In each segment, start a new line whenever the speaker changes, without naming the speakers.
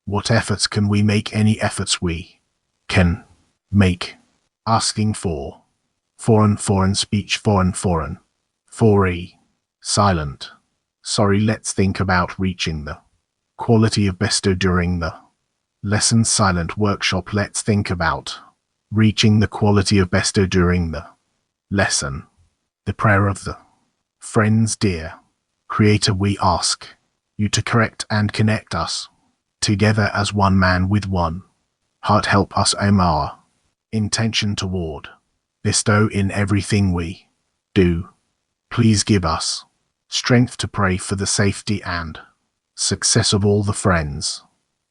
What efforts can we make? Any efforts we can make. Asking for. Foreign speech. Foreign. Silent. Sorry, let's think about reaching the quality of besto during the lesson. Silent workshop. Let's think about reaching the quality of besto during the lesson. The prayer of the friends. Dear Creator, we ask you to correct and connect us together as one man with one heart. Help us aim our intention toward bestow in everything we do. Please give us strength to pray for the safety and success of all the friends.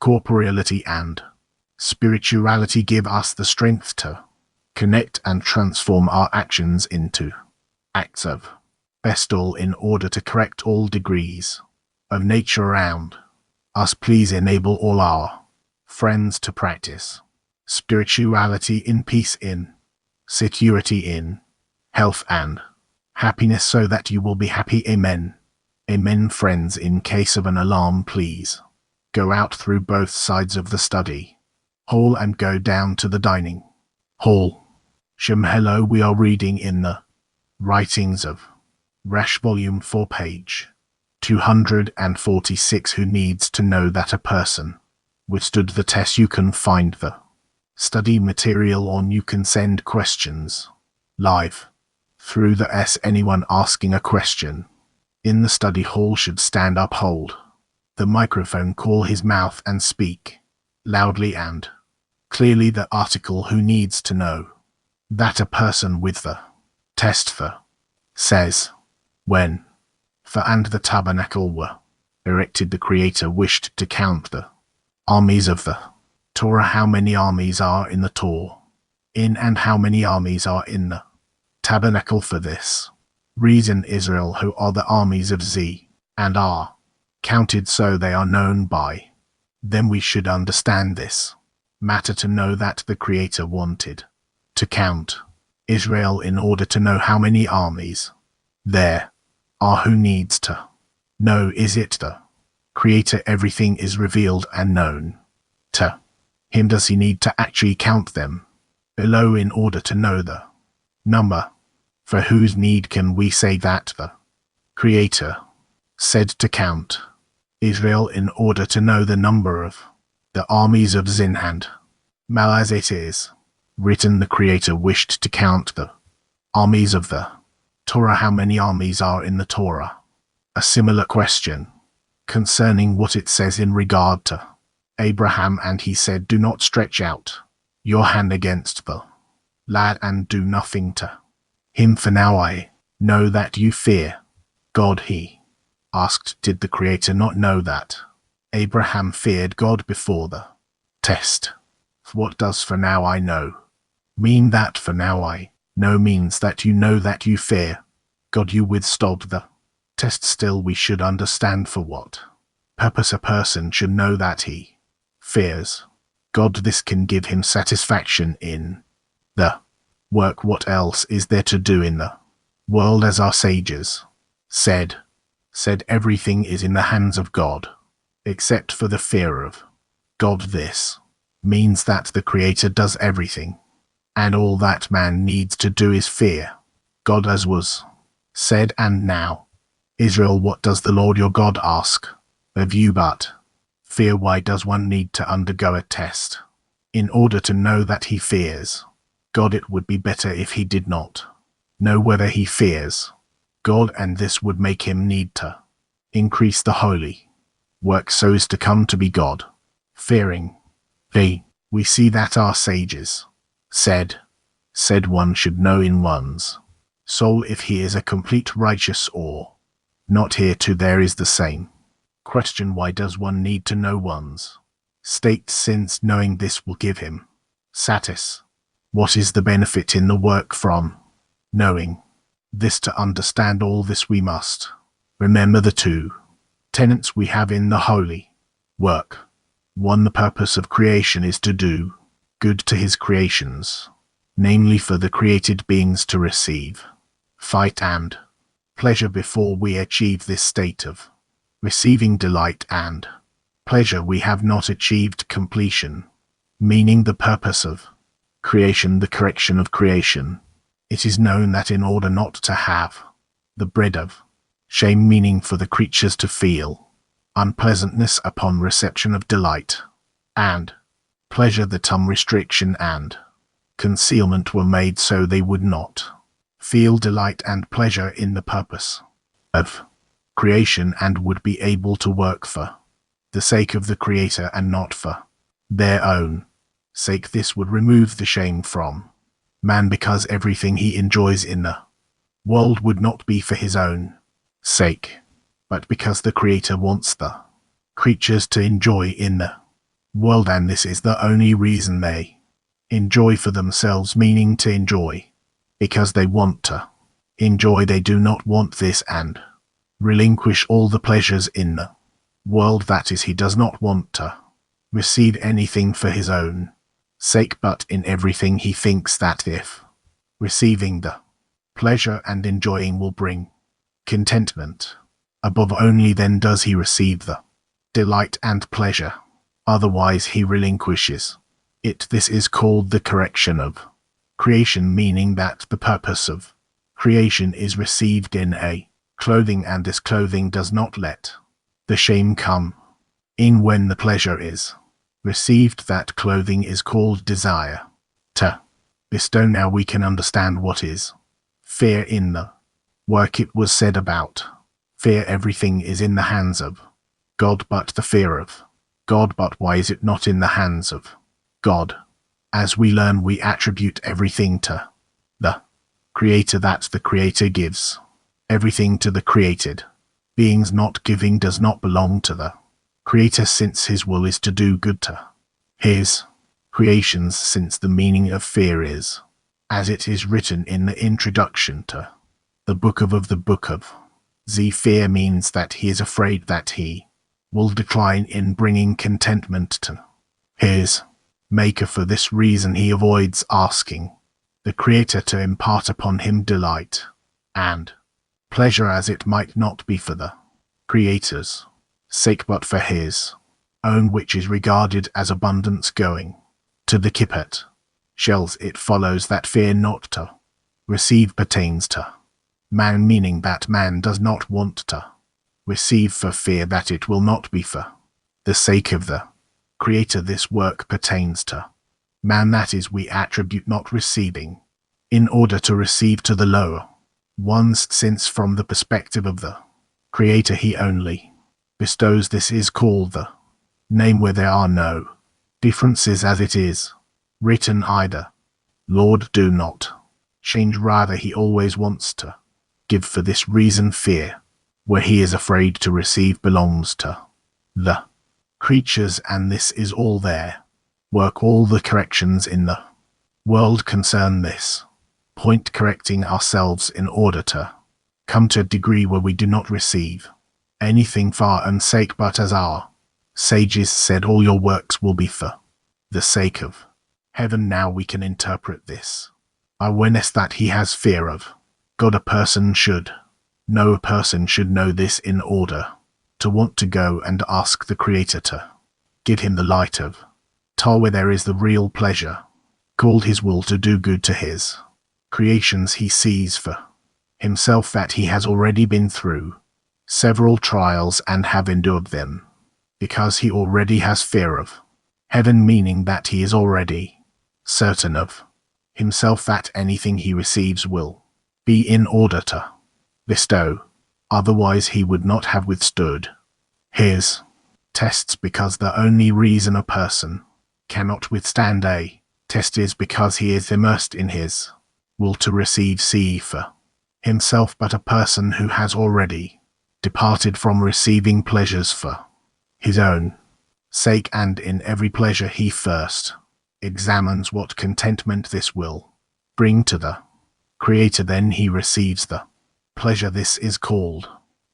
Corporeality and spirituality. Give us the strength to connect and transform our actions into acts of bestowal in order to correct all degrees of nature around us. Please enable all our friends to practice spirituality in peace, in security, in health and happiness, so that you will be happy. Amen. Amen. Friends, in case of an alarm, please go out through both sides of the study hall and go down to the dining hall. Hello, we are reading in the writings of Rash, volume 4, page 246. Who needs to know that a person withstood the test? You can find the study material on. You can send questions live through the anyone asking a question in the study hall should stand up, hold the microphone, call his mouth and speak loudly and clearly the article. Who needs to know that a person with the test for says when for and the tabernacle were erected, the Creator wished to count the armies of the Torah. How many armies are in the Torah? And how many armies are in the tabernacle? For this reason Israel, who are the armies of Z, and are counted so they are known by them. We should understand this matter to know that the Creator wanted to count Israel in order to know how many armies there are. Who needs to know? Is it the Creator? Everything is revealed and known to him. Does he need to actually count them below in order to know the number? For whose need can we say that the Creator said to count Israel in order to know the number of the armies of Zin and Mal? As it is written, the Creator wished to count the armies of the Torah. How many armies are in the Torah? A similar question concerning what it says in regard to Abraham, and he said, do not stretch out your hand against the lad and do nothing to him, for now I know that you fear God. He asked, did the Creator not know that Abraham feared God before the test? What does for now I know mean? That for now I know means that you fear God. You withstood the test. Still, we should understand for what purpose a person should know that he fears God. This can give him satisfaction in the work. What else is there to do in the world? As our sages said everything is in the hands of God except for the fear of God. This means that the Creator does everything, and all that man needs to do is fear God, as was said. And now, Israel, what does the Lord your God ask of you but fear? Why does one need to undergo a test in order to know that he fears God? It would be better if he did not know whether he fears God, and this would make him need to increase the holy work so as to come to be God fearing. We see that our sages said one should know in one's soul if he is a complete righteous or not. Here too there is the same question. Why does one need to know one's state, since knowing this will give him satis? What is the benefit in the work from knowing this? To understand all this we must remember the two tenets we have in the holy work. 1. The purpose of creation is to do good to his creations, namely for the created beings to receive fight and pleasure. Before we achieve this state of receiving delight and pleasure we have not achieved completion, meaning the purpose of creation, the correction of creation. It is known that in order not to have the bread of shame, meaning for the creatures to feel unpleasantness upon reception of delight and pleasure, the tongue restriction and concealment were made so they would not feel delight and pleasure in the purpose of creation and would be able to work for the sake of the Creator and not for their own sake. This would remove the shame from man, because everything he enjoys in the world would not be for his own sake, but because the Creator wants the creatures to enjoy in the world, and this is the only reason they enjoy for themselves, meaning to enjoy because they want to enjoy. They do not want this and relinquish all the pleasures in the world. That is, he does not want to receive anything for his own sake, but in everything he thinks that if receiving the pleasure and enjoying will bring contentment above, only then does he receive the delight and pleasure. Otherwise he relinquishes it. This is called the correction of creation, meaning that the purpose of creation is received in a clothing, and this clothing does not let the shame come in. When the pleasure is received, that clothing is called desire to bestow. Now we can understand what is fear in the work. It was said about fear, everything is in the hands of God but the fear of God. But why is it not in the hands of God? As we learn, we attribute everything to the Creator, that the Creator gives everything to the created beings. Not giving does not belong to the Creator, since his will is to do good to his creations. Since the meaning of fear is, as it is written in the introduction to the book of Z, fear means that he is afraid that he will decline in bringing contentment to his Maker. For this reason he avoids asking the Creator to impart upon him delight and pleasure, as it might not be for the Creator's sake but for his own, which is regarded as abundance. Going to the Kippet shells, it follows that fear not to receive pertains to man, meaning that man does not want to receive for fear that it will not be for the sake of the Creator. This work pertains to man, that is, we attribute not receiving in order to receive to the lower ones, since from the perspective of the Creator he only bestows. This is called the name where there are no differences, as it is written either Lord, do not change, rather he always wants to give. For this reason fear, where he is afraid to receive, belongs to the creatures, and this is all their work. All the corrections in the world concern this point, correcting ourselves in order to come to a degree where we do not receive anything for our own sake, but as our sages said, all your works will be for the sake of heaven. Now we can interpret this awareness that he has fear of God. A person should know this in order to want to go and ask the Creator to give him the light of Tar, where there is the real pleasure, called his will to do good to his creations. He sees for himself that he has already been through several trials and have endured them, because he already has fear of heaven, meaning that he is already certain of himself that anything he receives will be in order to bestow. Otherwise he would not have withstood his tests, because the only reason a person cannot withstand a test is because he is immersed in his will to receive for himself. But a person who has already departed from receiving pleasures for his own sake, and in every pleasure he first examines what contentment this will bring to the Creator, then he receives the pleasure. This is called,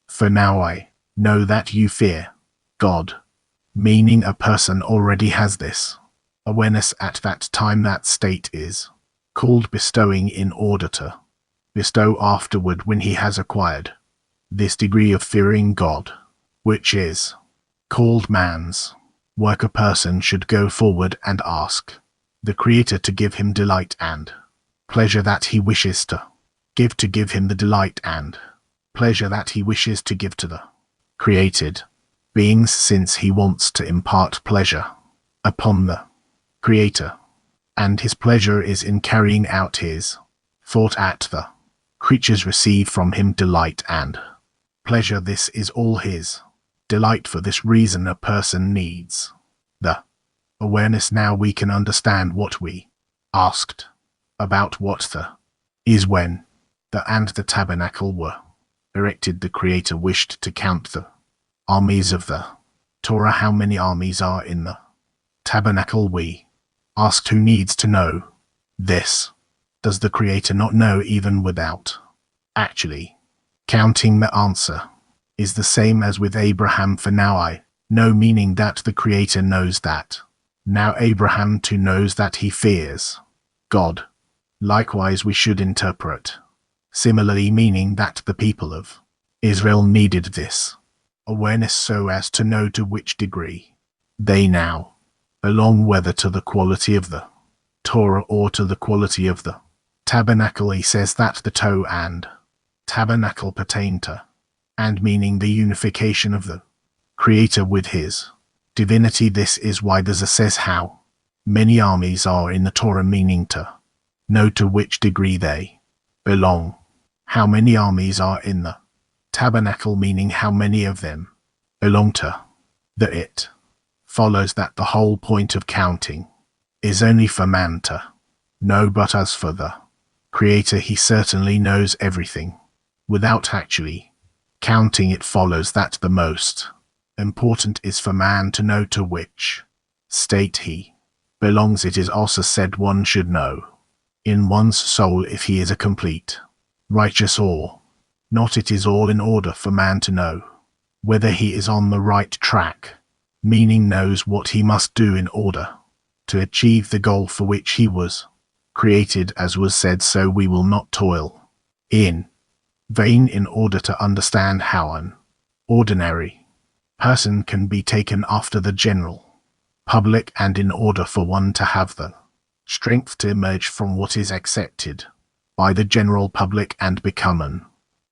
for now I know that you fear God, meaning a person already has this awareness at that time. That state is called bestowing, in order to bestow afterward when he has acquired this degree of fearing God, which is called man's work, a person should go forward and ask the Creator to give him delight and pleasure that he wishes to give him the delight and pleasure that he wishes to give to the created beings, since he wants to impart pleasure upon the Creator, and his pleasure is in carrying out his thought at the creatures receive from him delight and pleasure. This is all his delight. For this reason a person needs the awareness. Now we can understand what we asked about what the is. When the and the tabernacle were erected, the Creator wished to count the armies of the Torah. How many armies are in the tabernacle? We asked. Who needs to know this? Does the Creator not know even without actually counting? The answer is the same as with Abraham. For now I know, meaning that the Creator knows that. Now Abraham too knows that he fears God. Likewise we should interpret similarly, meaning that the people of Israel needed this awareness so as to know to which degree they now belong, whether to the quality of the Torah or to the quality of the tabernacle. He says that the Torah and tabernacle pertain to, and meaning the unification of the Creator with his divinity. This is why the says how many armies are in the Torah, meaning to know to which degree they belong. How many armies are in the tabernacle, meaning how many of them belong to the it follows that the whole point of counting is only for man to know, but as for the Creator, he certainly knows everything without actually counting. It follows that the most important is for man to know to which state he belongs. It is also said one should know in one's soul if he is a complete righteous or not. It is all in order for man to know whether he is on the right track, meaning knows what he must do in order to achieve the goal for which he was created. As was said, so we will not toil in vain in order to understand how an ordinary person can be taken after the general public, and in order for one to have the strength to emerge from what is accepted by the general public and become an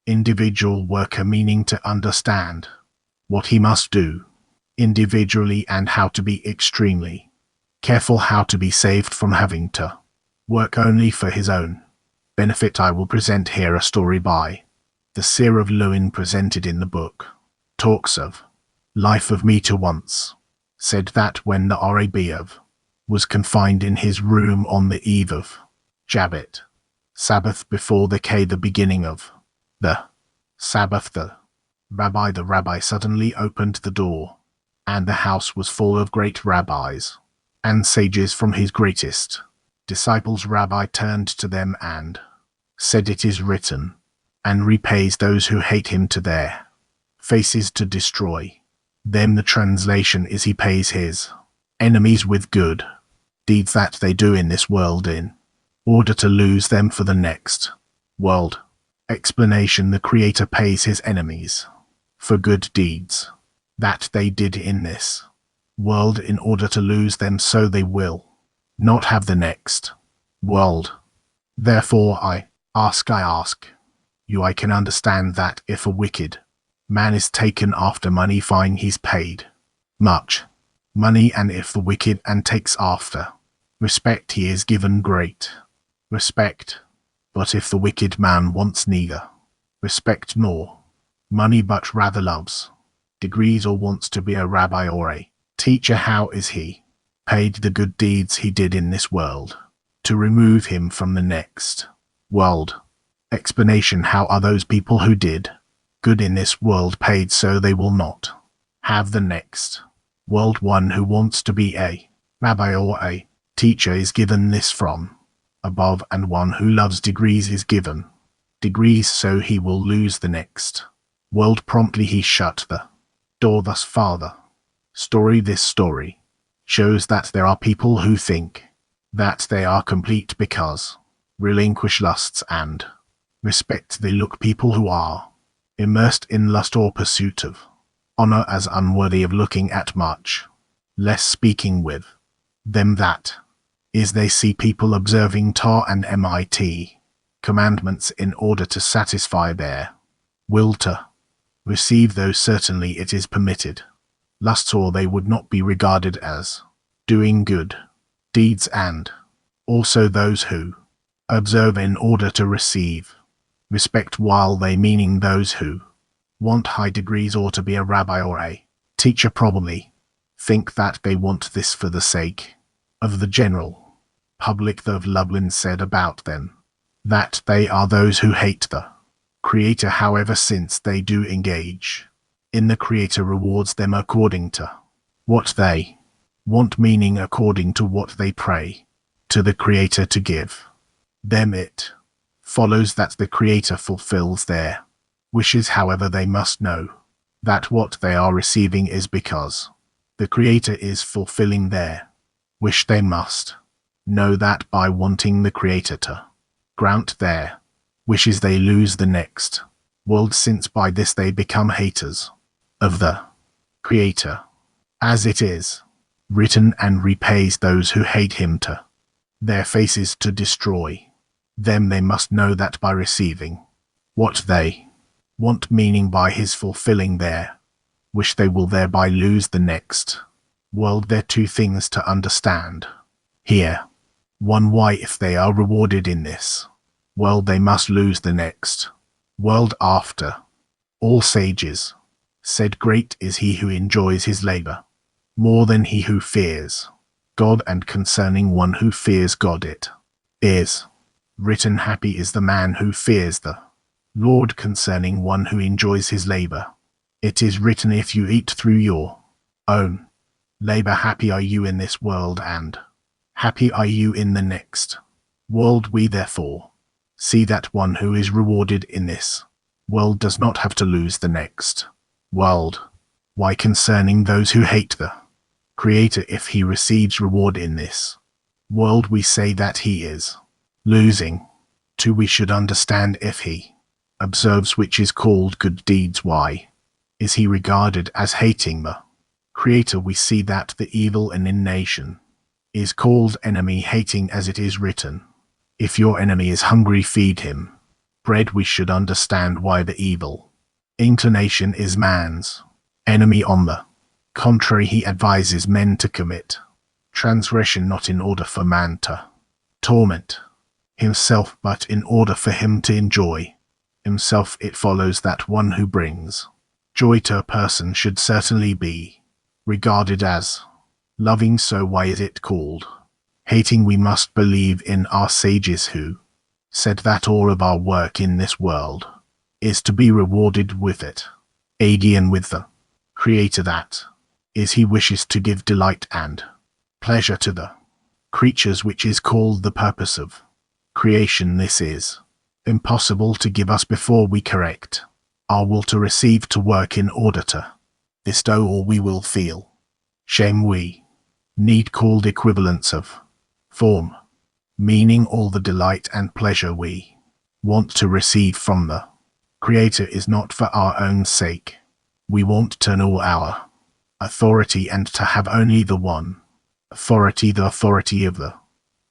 individual worker, meaning to understand what he must do individually and how to be extremely careful how to be saved from having to work only for his own benefit. I will present here a story by the seer of Lewin presented in the book Talks of Life of Meter. Once said that when the Arabiav was confined in his room on the eve of Sabbath before the beginning of the Sabbath, the rabbi suddenly opened the door, and the house was full of great rabbis and sages from his greatest disciples. Rabbi turned to them and said, "It is written, and repays those who hate him to their faces to destroy them." The translation is, he pays his enemies with good deeds that they do in this world in order to lose them for the next world. Explanation: the Creator pays his enemies for good deeds that they did in this world in order to lose them so they will not have the next world. Therefore I ask you, I can understand that if a wicked man is taken after money, fine, he's paid much money, and if the wicked and takes after respect, he is given great respect. But if the wicked man wants neither respect nor money, but rather loves degrees or wants to be a rabbi or a teacher, how is he paid? The good deeds he did in this world to remove him from the next world. Explanation: how are those people who did good in this world paid so they will not have the next world? One who wants to be a rabbi or a teacher is given this from above, and one who loves degrees is given degrees so he will lose the next world. Promptly he shut the door. Thus far the story. This story shows that there are people who think that they are complete because relinquish lusts and respect. They look people who are immersed in lust or pursuit of honor as unworthy of looking at much, less speaking with them. That is, they see people observing Torah and MIT commandments in order to satisfy their will to receive those. Certainly it is permitted lusts, or they would not be regarded as doing good deeds, and also those who observe in order to receive respect, while they, meaning those who want high degrees or to be a rabbi or a teacher, probably think that they want this for the sake of the general public. The Laitman said about them that they are those who hate the Creator. However, since they do engage in the Creator rewards them according to what they want, meaning according to what they pray to the Creator to give them, it follows that the Creator fulfills their wishes. However, they must know that what they are receiving is because the Creator is fulfilling their wish. They must know that by wanting the Creator to grant their wishes, they lose the next world, since by this they become haters of the Creator, as it is written, and repays those who hate him to their faces to destroy them. They must know that by receiving what they want, meaning by his fulfilling their wish, they will thereby lose the next world. There are two things to understand here. One, why if they are rewarded in this world they must lose the next world after. All sages said, great is he who enjoys his labor more than he who fears God, and concerning one who fears God it is written, happy is the man who fears the Lord. Concerning one who enjoys his labor it is written, if you eat through your own labor, happy are you in this world, and happy are you in the next world. We therefore see that one who is rewarded in this world does not have to lose the next world. Why, concerning those who hate the Creator, if he receives reward in this world, we say that he is losing. 2. We should understand, if he observes which is called good deeds, why is he regarded as hating the Creator? We see that the evil in nation is called enemy hating, as it is written, if your enemy is hungry, feed him bread. We should understand why the evil inclination is man's enemy. On the contrary, he advises men to commit transgression, not in order for man to torment himself, but in order for him to enjoy himself. It follows that one who brings joy to a person should certainly be regarded as loving. So why is it called hating? We must believe in our sages who said that all of our work in this world is to be rewarded with it, and with the Creator. That is, he wishes to give delight and pleasure to the creatures, which is called the purpose of creation. This is impossible to give us before we correct our will to receive to work in order to bestow, or we will feel shame. We need called equivalence of form, meaning all the delight and pleasure we want to receive from the Creator is not for our own sake. We want to know our authority and to have only the one authority, the authority of the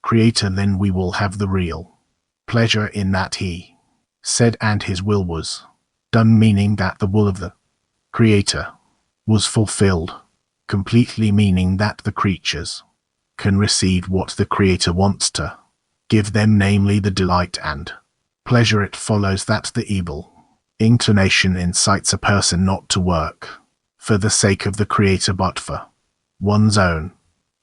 Creator. Then we will have the real pleasure in that he said and his will was done, meaning that the will of the Creator was fulfilled completely, meaning that the creatures can receive what the Creator wants to give them, namely the delight and pleasure. It follows that the evil inclination incites a person not to work for the sake of the Creator, but for one's own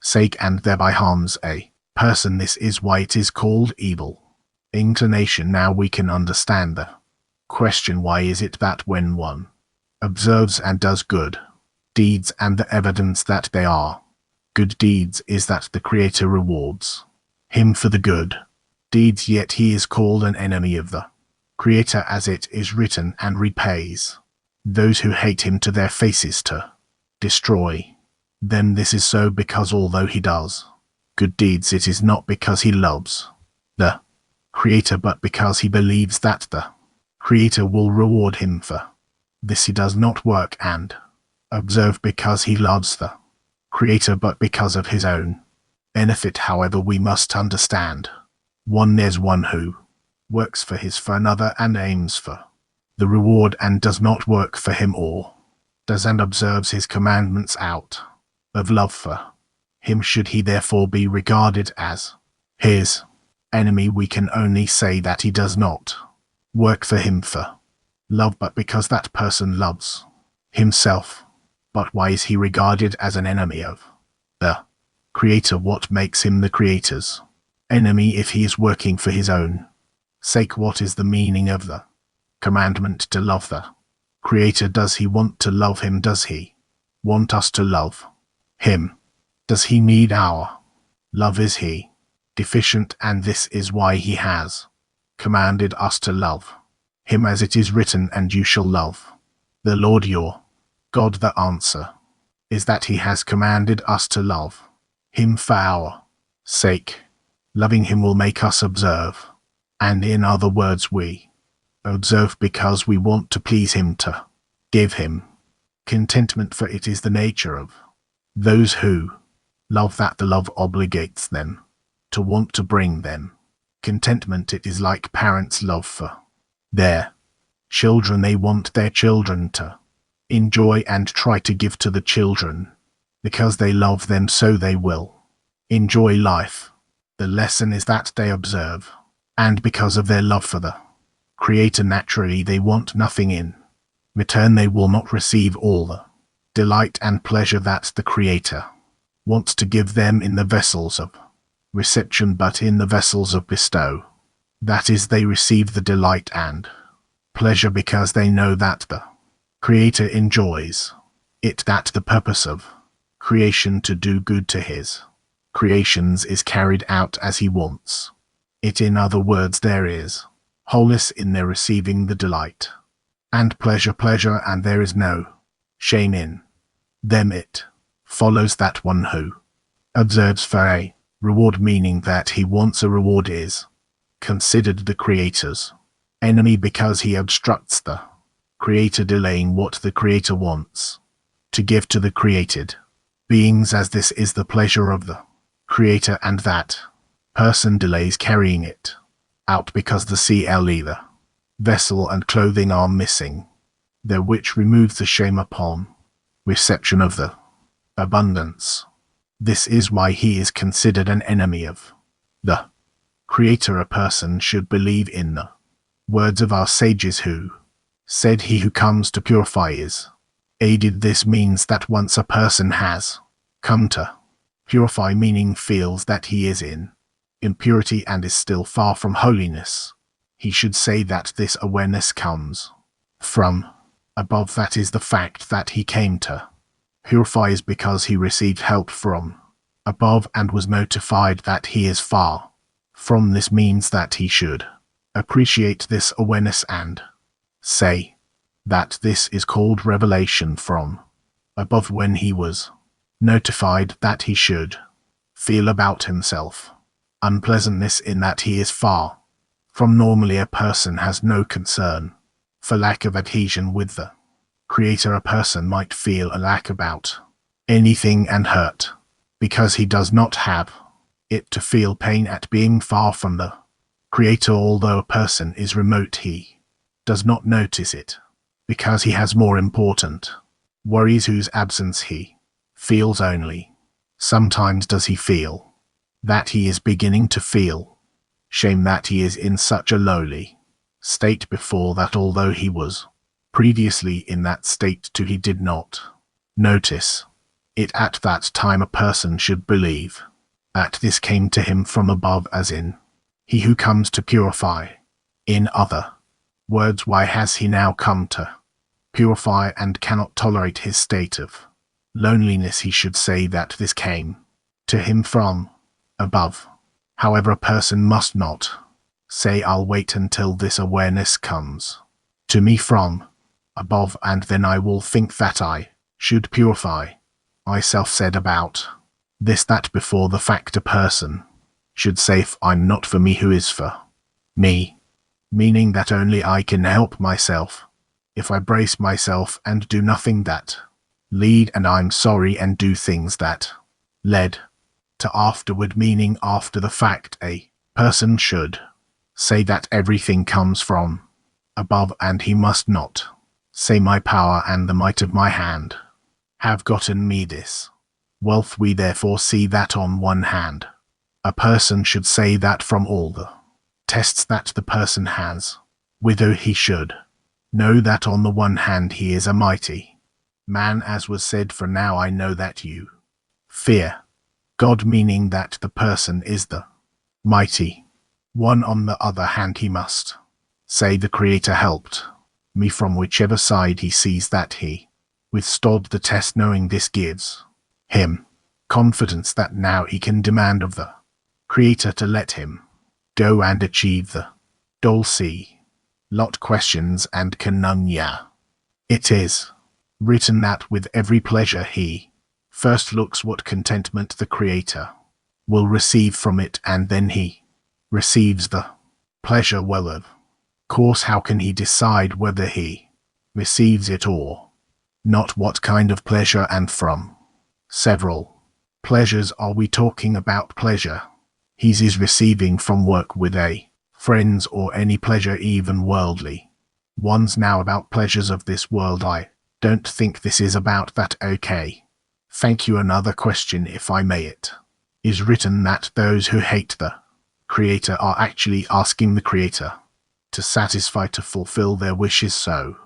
sake, and thereby harms a person. This is why it is called evil inclination. Now we can understand the question, why is it that when one observes and does good deeds, and the evidence that they are good deeds is that the Creator rewards him for the good deeds, yet he is called an enemy of the Creator, as it is written, and repays those who hate him to their faces to destroy them. This is so because although he does good deeds, it is not because he loves the Creator, but because he believes that the Creator will reward him for this. He does not work and Observe because he loves the Creator but because of his own benefit. However, we must understand. One, there's one who works for another and aims for the reward and does not work for him or does and observes his commandments out of love for him. Should he therefore be regarded as his enemy, we can only say that he does not work for him for love, but because that person loves himself. But why is he regarded as an enemy of the Creator? What makes him the Creator's enemy if he is working for his own sake? What is the meaning of the commandment to love the Creator? Does he want to love him? Does he want us to love him? Does he need our love? Is he deficient? And this is why he has commanded us to love him, as it is written, and you shall love the Lord your God. The answer is that he has commanded us to love him for our sake. Loving him will make us observe, and in other words, we observe because we want to please him, to give him contentment, for it is the nature of those who love that the love obligates them to want to bring them contentment. It is like parents' love for their children. They want their children to enjoy and try to give to the children because they love them, so they will enjoy life. The lesson is that they observe, and because of their love for the Creator, naturally they want nothing in return. They will not receive all the delight and pleasure that the Creator wants to give them in the vessels of reception, but in the vessels of bestow. That is, they receive the delight and pleasure because they know that the Creator enjoys it, that the purpose of creation to do good to his creations is carried out as he wants it. In other words, there is wholeness in their receiving the delight and pleasure, and there is no shame in them. It follows that one who observes for a reward, meaning that he wants a reward, is considered the Creator's enemy because he obstructs the Creator, delaying what the Creator wants to give to the created beings, as this is the pleasure of the Creator, and that person delays carrying it out because the the vessel and clothing are missing there, which removes the shame upon reception of the abundance. This is why he is considered an enemy of the Creator. A person should believe in the words of our sages who said, he who comes to purify is aided. This means that once a person has come to purify, meaning feels that he is in impurity and is still far from holiness, he should say that this awareness comes from above. That is, the fact that he came to purify is because he received help from above and was notified that he is far from this. Means that he should appreciate this awareness and say that this is called revelation from above. When he was notified that he should feel about himself unpleasantness in that he is far from normally, a person has no concern for lack of adhesion with the Creator. A person might feel a lack about anything and hurt because he does not have it to feel pain at being far from the Creator. Although a person is remote, he does not notice it because he has more important worries whose absence he feels only. Sometimes does he feel that he is beginning to feel shame that he is in such a lowly state before that, although he was previously in that state too, he did not notice it at that time. A person should believe that this came to him from above, as in he who comes to purify. In other words, why has he now come to purify and cannot tolerate his state of loneliness? He should say that this came to him from above. However, a person must not say, I'll wait until this awareness comes to me from above, and then I will think that I should purify myself. Said about this that before the fact a person should say, if I'm not for me, who is for me? Meaning that only I can help myself. If I brace myself and do nothing, that lead and I'm sorry and do things that led to afterward, meaning after the fact. A person should say that everything comes from above, and he must not say my power and the might of my hand have gotten me this wealth. We therefore see that on one hand, a person should say that from all the tests that the person has, whither he should know that on the one hand he is a mighty man, as was said, for now I know that you fear God, meaning that the person is the mighty one. On the other hand, he must say the Creator helped me from whichever side he sees that he withstood the test, knowing this gives him confidence that now he can demand of the Creator to let him go and achieve the goal. See lot questions and can none. Yeah, it is written that with every pleasure he first looks what contentment the Creator will receive from it, and then he receives the pleasure. Well, of course, how can he decide whether he receives it or not? What kind of pleasure, and from several pleasures are we talking about? Pleasure he's is receiving from work with a friends, or any pleasure, even worldly ones. Now, about pleasures of this world, I don't think this is about that. Okay, thank you. Another question, if I may. It is written that those who hate the Creator are actually asking the Creator to satisfy, to fulfill their wishes. So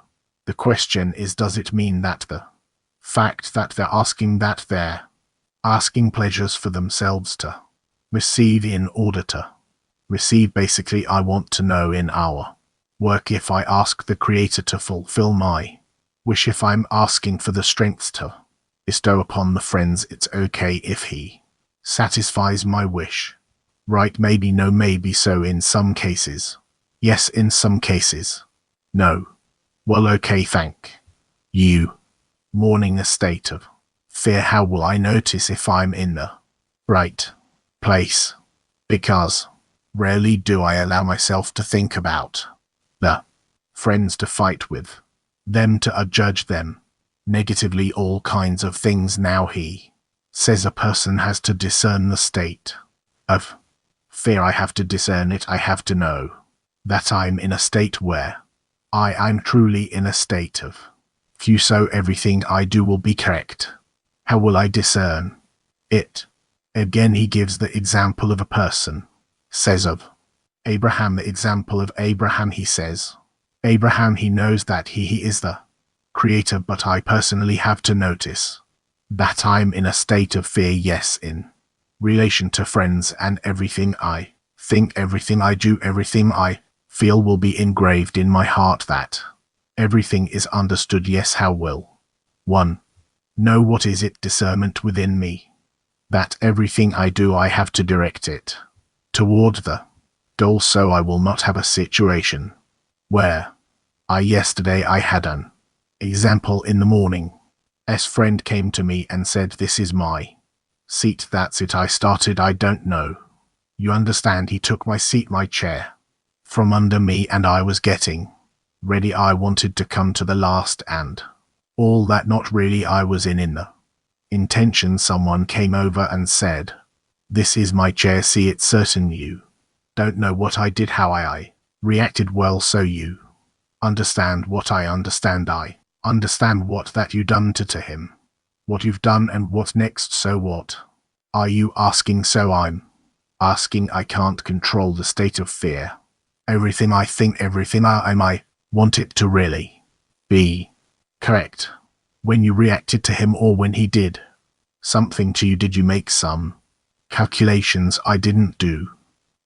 the question is, does it mean that the fact that they're asking, that they're asking pleasures for themselves to receive in order to receive? Basically, I want to know in our work, if I ask the Creator to fulfill my wish, if I'm asking for the strength to bestow upon the friends, it's okay if he satisfies my wish, right? Maybe no, maybe so. In some cases yes, in some cases no. Well, okay, thank you. Mourning a state of fear. How will I notice if I'm in the right place? Because rarely do I allow myself to think about the friends, to fight with them, to adjudge them negatively, all kinds of things. Now he says a person has to discern the state of fear. I have to discern it. I have to know that I'm in a state where I'm truly in a state of few, so everything I do will be correct. How will I discern it? Again, he gives the example of a person, says of Abraham, the example of Abraham. He says, Abraham, he knows that he is the Creator, but I personally have to notice that I'm in a state of fear. Yes, in relation to friends, and everything I think, everything I do, everything I feel will be engraved in my heart, that everything is understood. Yes, how will one know? What is it? Discernment within me, that everything I do, I have to direct it toward the goal, so I will not have a situation where yesterday I had an example. In the morning, friend came to me and said, this is my seat, that's it. I started, I don't know. You understand, he took my seat, my chair, from under me, and I was getting ready. I wanted to come to the last and all that. Not really, I was in the intention. Someone came over and said, this is my chair, see it. Certain you don't know what I did, how I reacted. Well, so you understand what I understand. I understand what that you done to him, what you've done, and what next. So what are you asking? So I'm asking, I can't control the state of fear. Everything I think, everything I want it to really be correct. When you reacted to him, or when he did something to you, did you make some calculations? I didn't do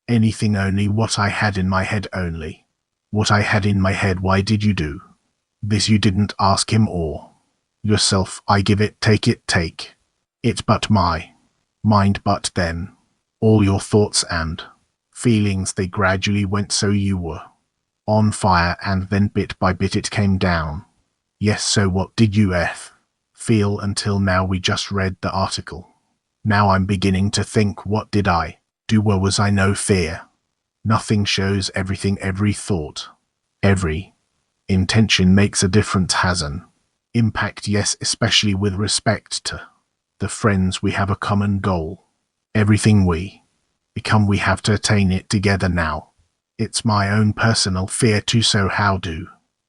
anything, only what I had in my head, only what I had in my head. Why did you do this? You didn't ask him or yourself. I give it, take it, take it, but my mind. But then all your thoughts and feelings, they gradually went, so you were on fire, and then bit by bit it came down. Yes, so what did you feel until now? We just read the article. Now I'm beginning to think, what did I do? Where was I? No fear. Nothing shows everything. Every thought, every intention makes a difference, has an Impact, yes, especially with respect to the friends we have a common goal. Everything we become, we have to attain it together now. It's my own personal fear too, so how do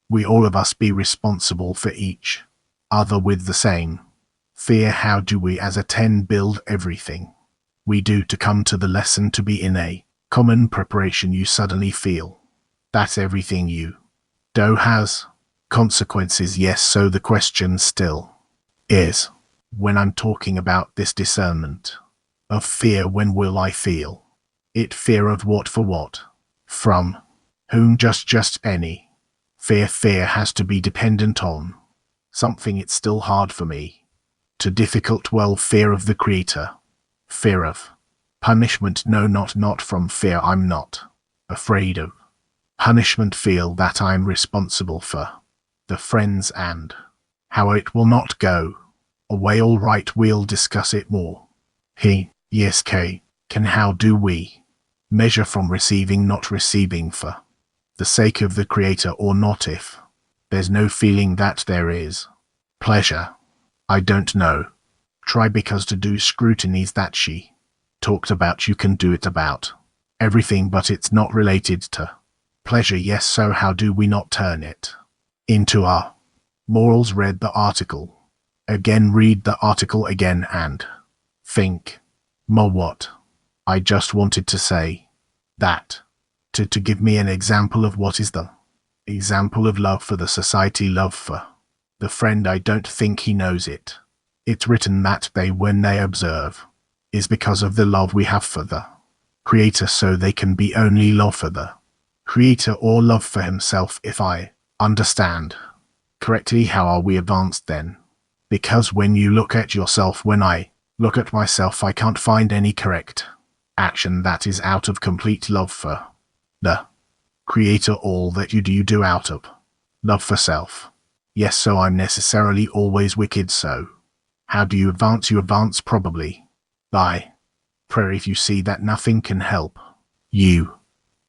we all of us be responsible for each other with the same fear? How do we as a 10 build everything we do to come to the lesson, to be in a common preparation? You suddenly feel that everything you do has consequences, yes, so the question still is, when I'm talking about this discernment of fear, when will I feel it? Fear of what? For what? From whom? Just any fear. Fear has to be dependent on something. It's still hard for me to difficult. Well, fear of the Creator, fear of punishment. No, not from fear. I'm not afraid of punishment. Feel that I'm responsible for the friends and how it will not go away. All right, we'll discuss it more. Yes, can how do we measure from receiving, not receiving for the sake of the Creator, or not? If there's no feeling that there is pleasure, I don't know. Try, because to do scrutinies that she talked about, you can do it about everything, but it's not related to pleasure. Yes, so how do we not turn it into our morals? Read the article again, read the article again, and think more. What I just wanted to say that to give me an example of what is the example of love for the society, love for the friend. I don't think he knows it. It's written that they, when they observe, is because of the love we have for the Creator, so they can be only love for the Creator or love for himself, if I understand correctly. How are we advanced then? Because when you look at yourself, when I look at myself, I can't find any correct action that is out of complete love for the Creator. All that you do out of love for self. Yes, so I'm necessarily always wicked. So how do you advance? You advance probably by prayer. If you see that nothing can help you,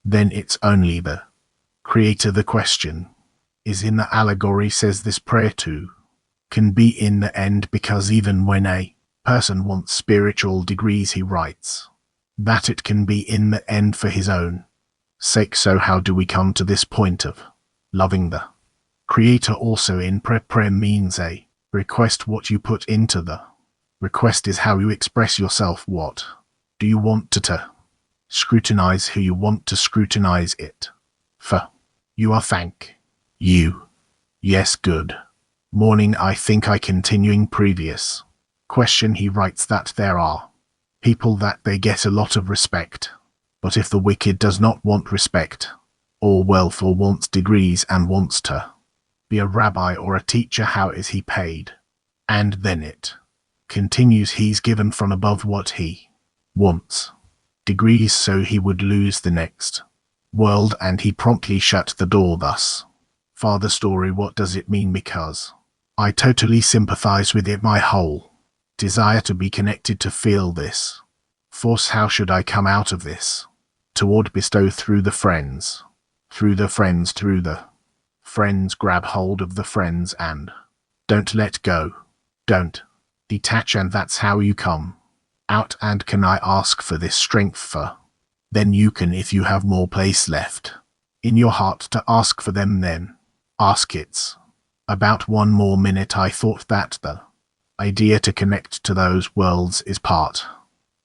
then it's only the Creator. The question is in the allegory, says this prayer too can be in the end, because even when a person wants spiritual degrees, he writes that it can be in the end for his own sake. So how do we come to this point of loving the Creator also in prayer? Prayer means a request. What you put into the request is how you express yourself. What do you want to scrutinize? Who you want to scrutinize it for? You are. Thank you. Yes, good morning. I think I continuing previous question. He writes that there are people that they get a lot of respect, but if the wicked does not want respect or wealth, or wants degrees and wants to be a rabbi or a teacher, how is he paid? And then it continues, he's given from above what he wants, degrees, so he would lose the next world, and he promptly shut the door. Thus far the story. What does it mean? Because I totally sympathize with it. My whole desire to be connected, to feel this force. How should I come out of this? Toward bestow through the friends, through the friends, through the friends. Grab hold of the friends and don't let go. Don't detach, and that's how you come out. And can I ask for this strength? For then you can, if you have more place left in your heart to ask for them, then ask. It's about 1 more minute. I thought that the idea to connect to those worlds is part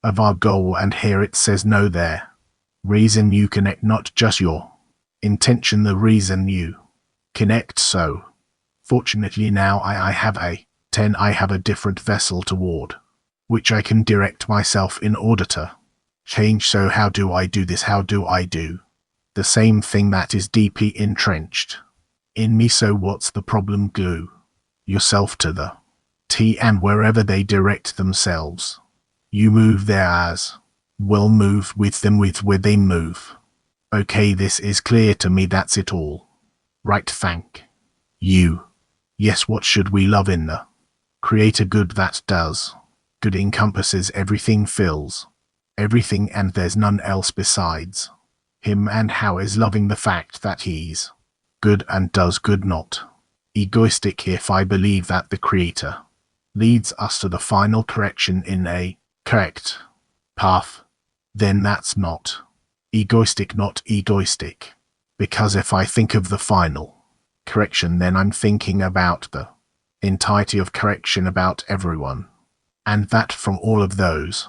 of our goal, and here it says no, there reason you connect, not just your intention, the reason you connect. So fortunately now I have a 10, I have a different vessel toward which I can direct myself in order to change. So how do I do this? How do I do the same thing that is deeply entrenched in me? So what's the problem? Glue yourself to the T, and wherever they direct themselves, you move there as well. Move with them, with where they move. Okay, this is clear to me. That's it all. Right, thank you. Yes, what should we love in the Creator? Good. That does. Good encompasses everything, fills everything, and there's none else besides him. And how is loving? The fact that he's good and does good, not Egoistic if I believe that the Creator leads us to the final correction in a correct path, then that's not egoistic, not egoistic. Because if I think of the final correction, then I'm thinking about the entirety of correction about everyone. And that from all of those,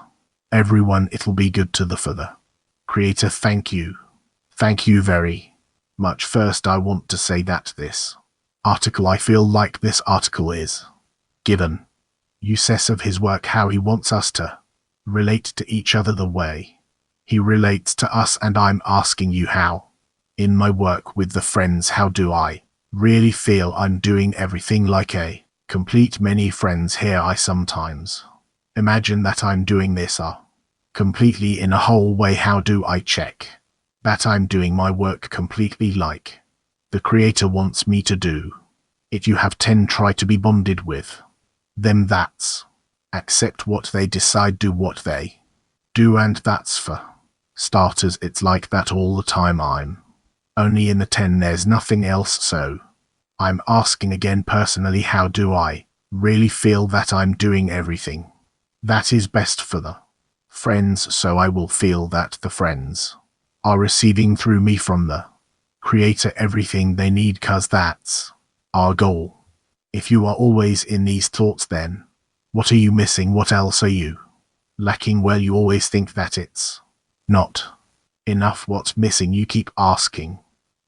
everyone, it'll be good to the further. Creator, thank you. Thank you very much. First, I want to say that this article, I feel like this article is given uses of his work, how he wants us to relate to each other the way he relates to us, and I'm asking you how. In my work with the friends, how do I really feel I'm doing everything like a complete many friends here? I sometimes imagine that I'm doing this completely in a whole way. How do I check that I'm doing my work completely like the Creator wants me to do it? You have 10 try to be bonded with them, that's accept what they decide, do what they do, and that's for starters, it's like that all the time. I'm only in the 10, there's nothing else, so I'm asking again personally, how do I really feel that I'm doing everything that is best for the friends, so I will feel that the friends are receiving through me from the Creator everything they need, cause that's our goal. If you are always in these thoughts, then what are you missing? What else are you lacking? Well, you always think that it's not enough. What's missing? You keep asking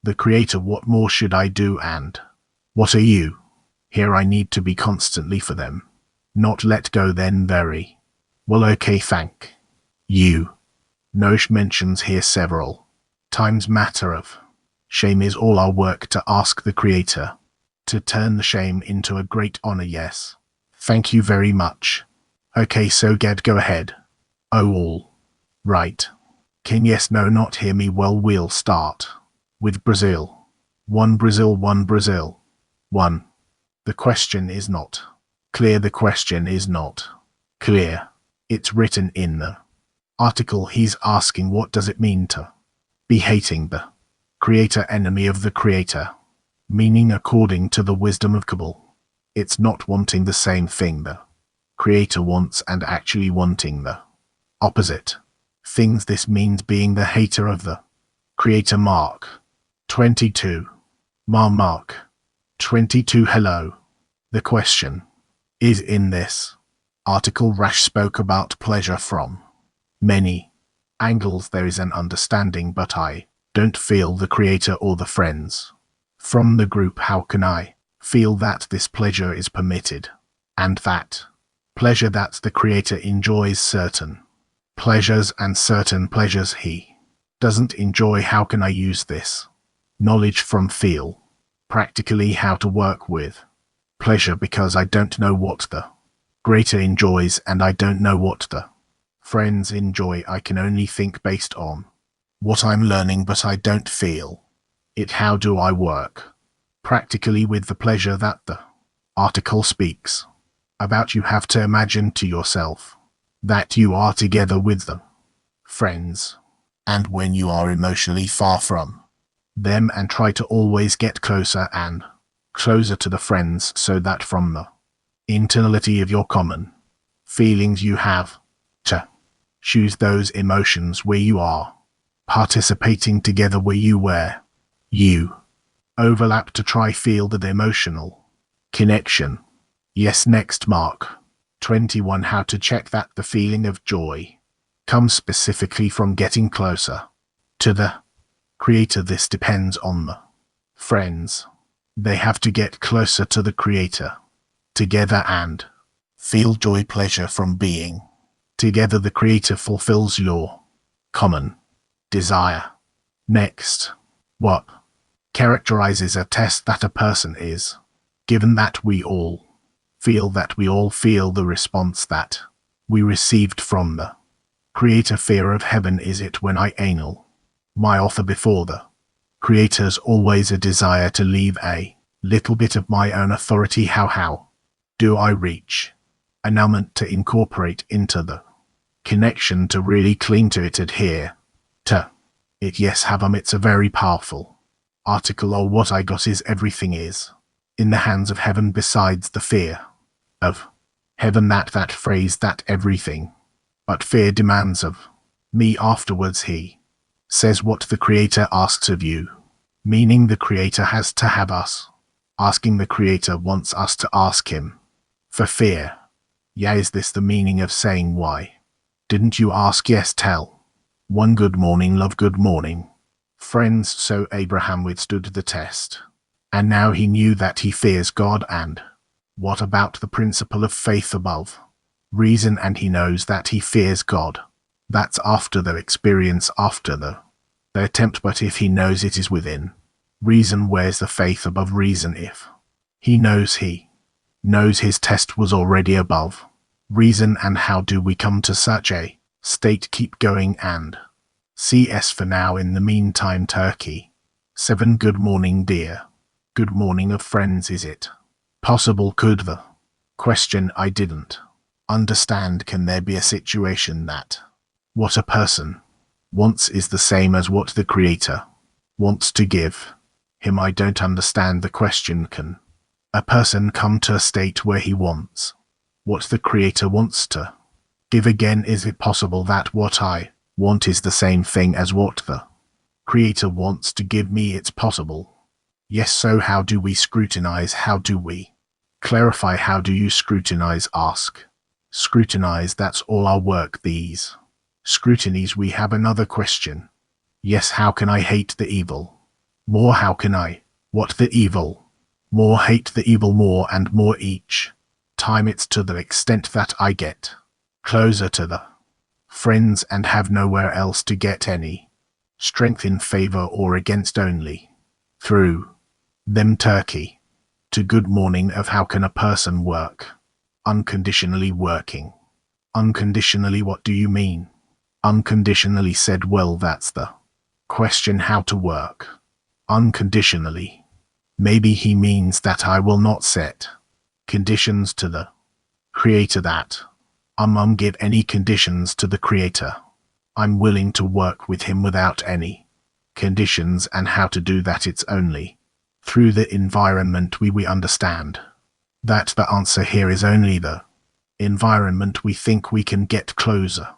the Creator, what more should I do, and what are you? Here I need to be constantly for them, not let go. Then very well, okay, thank you. Nosh mentions here several times matter of shame is all our work to ask the Creator to turn the shame into a great honor. Yes, thank you very much. Okay, so Ged, go ahead. Oh, all right. Can yes, no, not hear me well. We'll start with Brazil. 1 Brazil, 1 Brazil. 1. The question is not clear. The question is not clear. It's written in the article. He's asking, what does it mean to be hating the Creator, enemy of the Creator? Meaning, according to the wisdom of Kabul, it's not wanting the same thing the Creator wants and actually wanting the opposite things. This means being the hater of the Creator. Mark 22. Mark 22. Hello. The question is in this article. Rash spoke about pleasure from many angles. There is an understanding, but I don't feel the Creator or the friends from the group. How can I feel that this pleasure is permitted, and that pleasure that the Creator enjoys certain pleasures and certain pleasures he doesn't enjoy? How can I use this knowledge from feel practically how to work with pleasure, because I don't know what the Creator enjoys and I don't know what the friends enjoy? I can only think based on what I'm learning, but I don't feel it. How do I work practically with the pleasure that the article speaks about? You have to imagine to yourself that you are together with the friends, and when you are emotionally far from them, and try to always get closer and closer to the friends, so that from the internality of your common feelings you have to choose those emotions where you are participating together, where you overlap, to try feel the emotional connection. Yes, next. Mark 21. How to check that the feeling of joy comes specifically from getting closer to the Creator. This depends on the friends. They have to get closer to the Creator together and feel joy, pleasure from being together. The Creator fulfills your common desire. Next. What characterizes a test that a person is given? That we all feel the response that we received from the Creator. Fear of heaven is it when I anal my author before the Creator's always a desire to leave a little bit of my own authority. How do I reach annulment to incorporate into the connection, to really cling to it, adhere to it? Yes, it's a very powerful article. Or what I got is everything is in the hands of heaven besides the fear of heaven, that phrase, that everything but fear demands of me afterwards. He says what the Creator asks of you, meaning the Creator has to have us. Asking the Creator wants us to ask him for fear. Yeah, is this the meaning of saying why didn't you ask? Yes, tell one good morning, love, good morning. Friends, so Abraham withstood the test, and now he knew that he fears God. And what about the principle of faith above reason? And he knows that he fears God. That's after the experience, after the attempt. But if he knows it is within reason, where's the faith above reason? If he knows his test was already above reason, and how do we come to such a state? Keep going and CS for now. In the meantime, Turkey 7. Good morning, dear. Good morning of friends. Is it possible? Could the question I didn't understand, can there be a situation that what a person wants is the same as what the Creator wants to give him? I don't understand the question. Can a person come to a state where he wants what the Creator wants to give again? Is it possible that what I want is the same thing as what the Creator wants to give me? It's possible. Yes, so how do we scrutinize? How do we clarify? How do you scrutinize? Ask. Scrutinize, that's all our work. These scrutinies. We have another question. Yes, how can I hate the evil more? How can I what the evil more, hate the evil more and more each time? It's to the extent that I get closer to the friends and have nowhere else to get any strength in favor or against, only through them. Turkey to good morning of how can a person work unconditionally? Working unconditionally, what do you mean? Unconditionally said, well, that's the question, how to work unconditionally. Maybe he means that I will not set conditions to the Creator, that give any conditions to the Creator. I'm willing to work with him without any conditions. And how to do that? It's only through the environment. We understand that the answer here is only the environment. We think we can get closer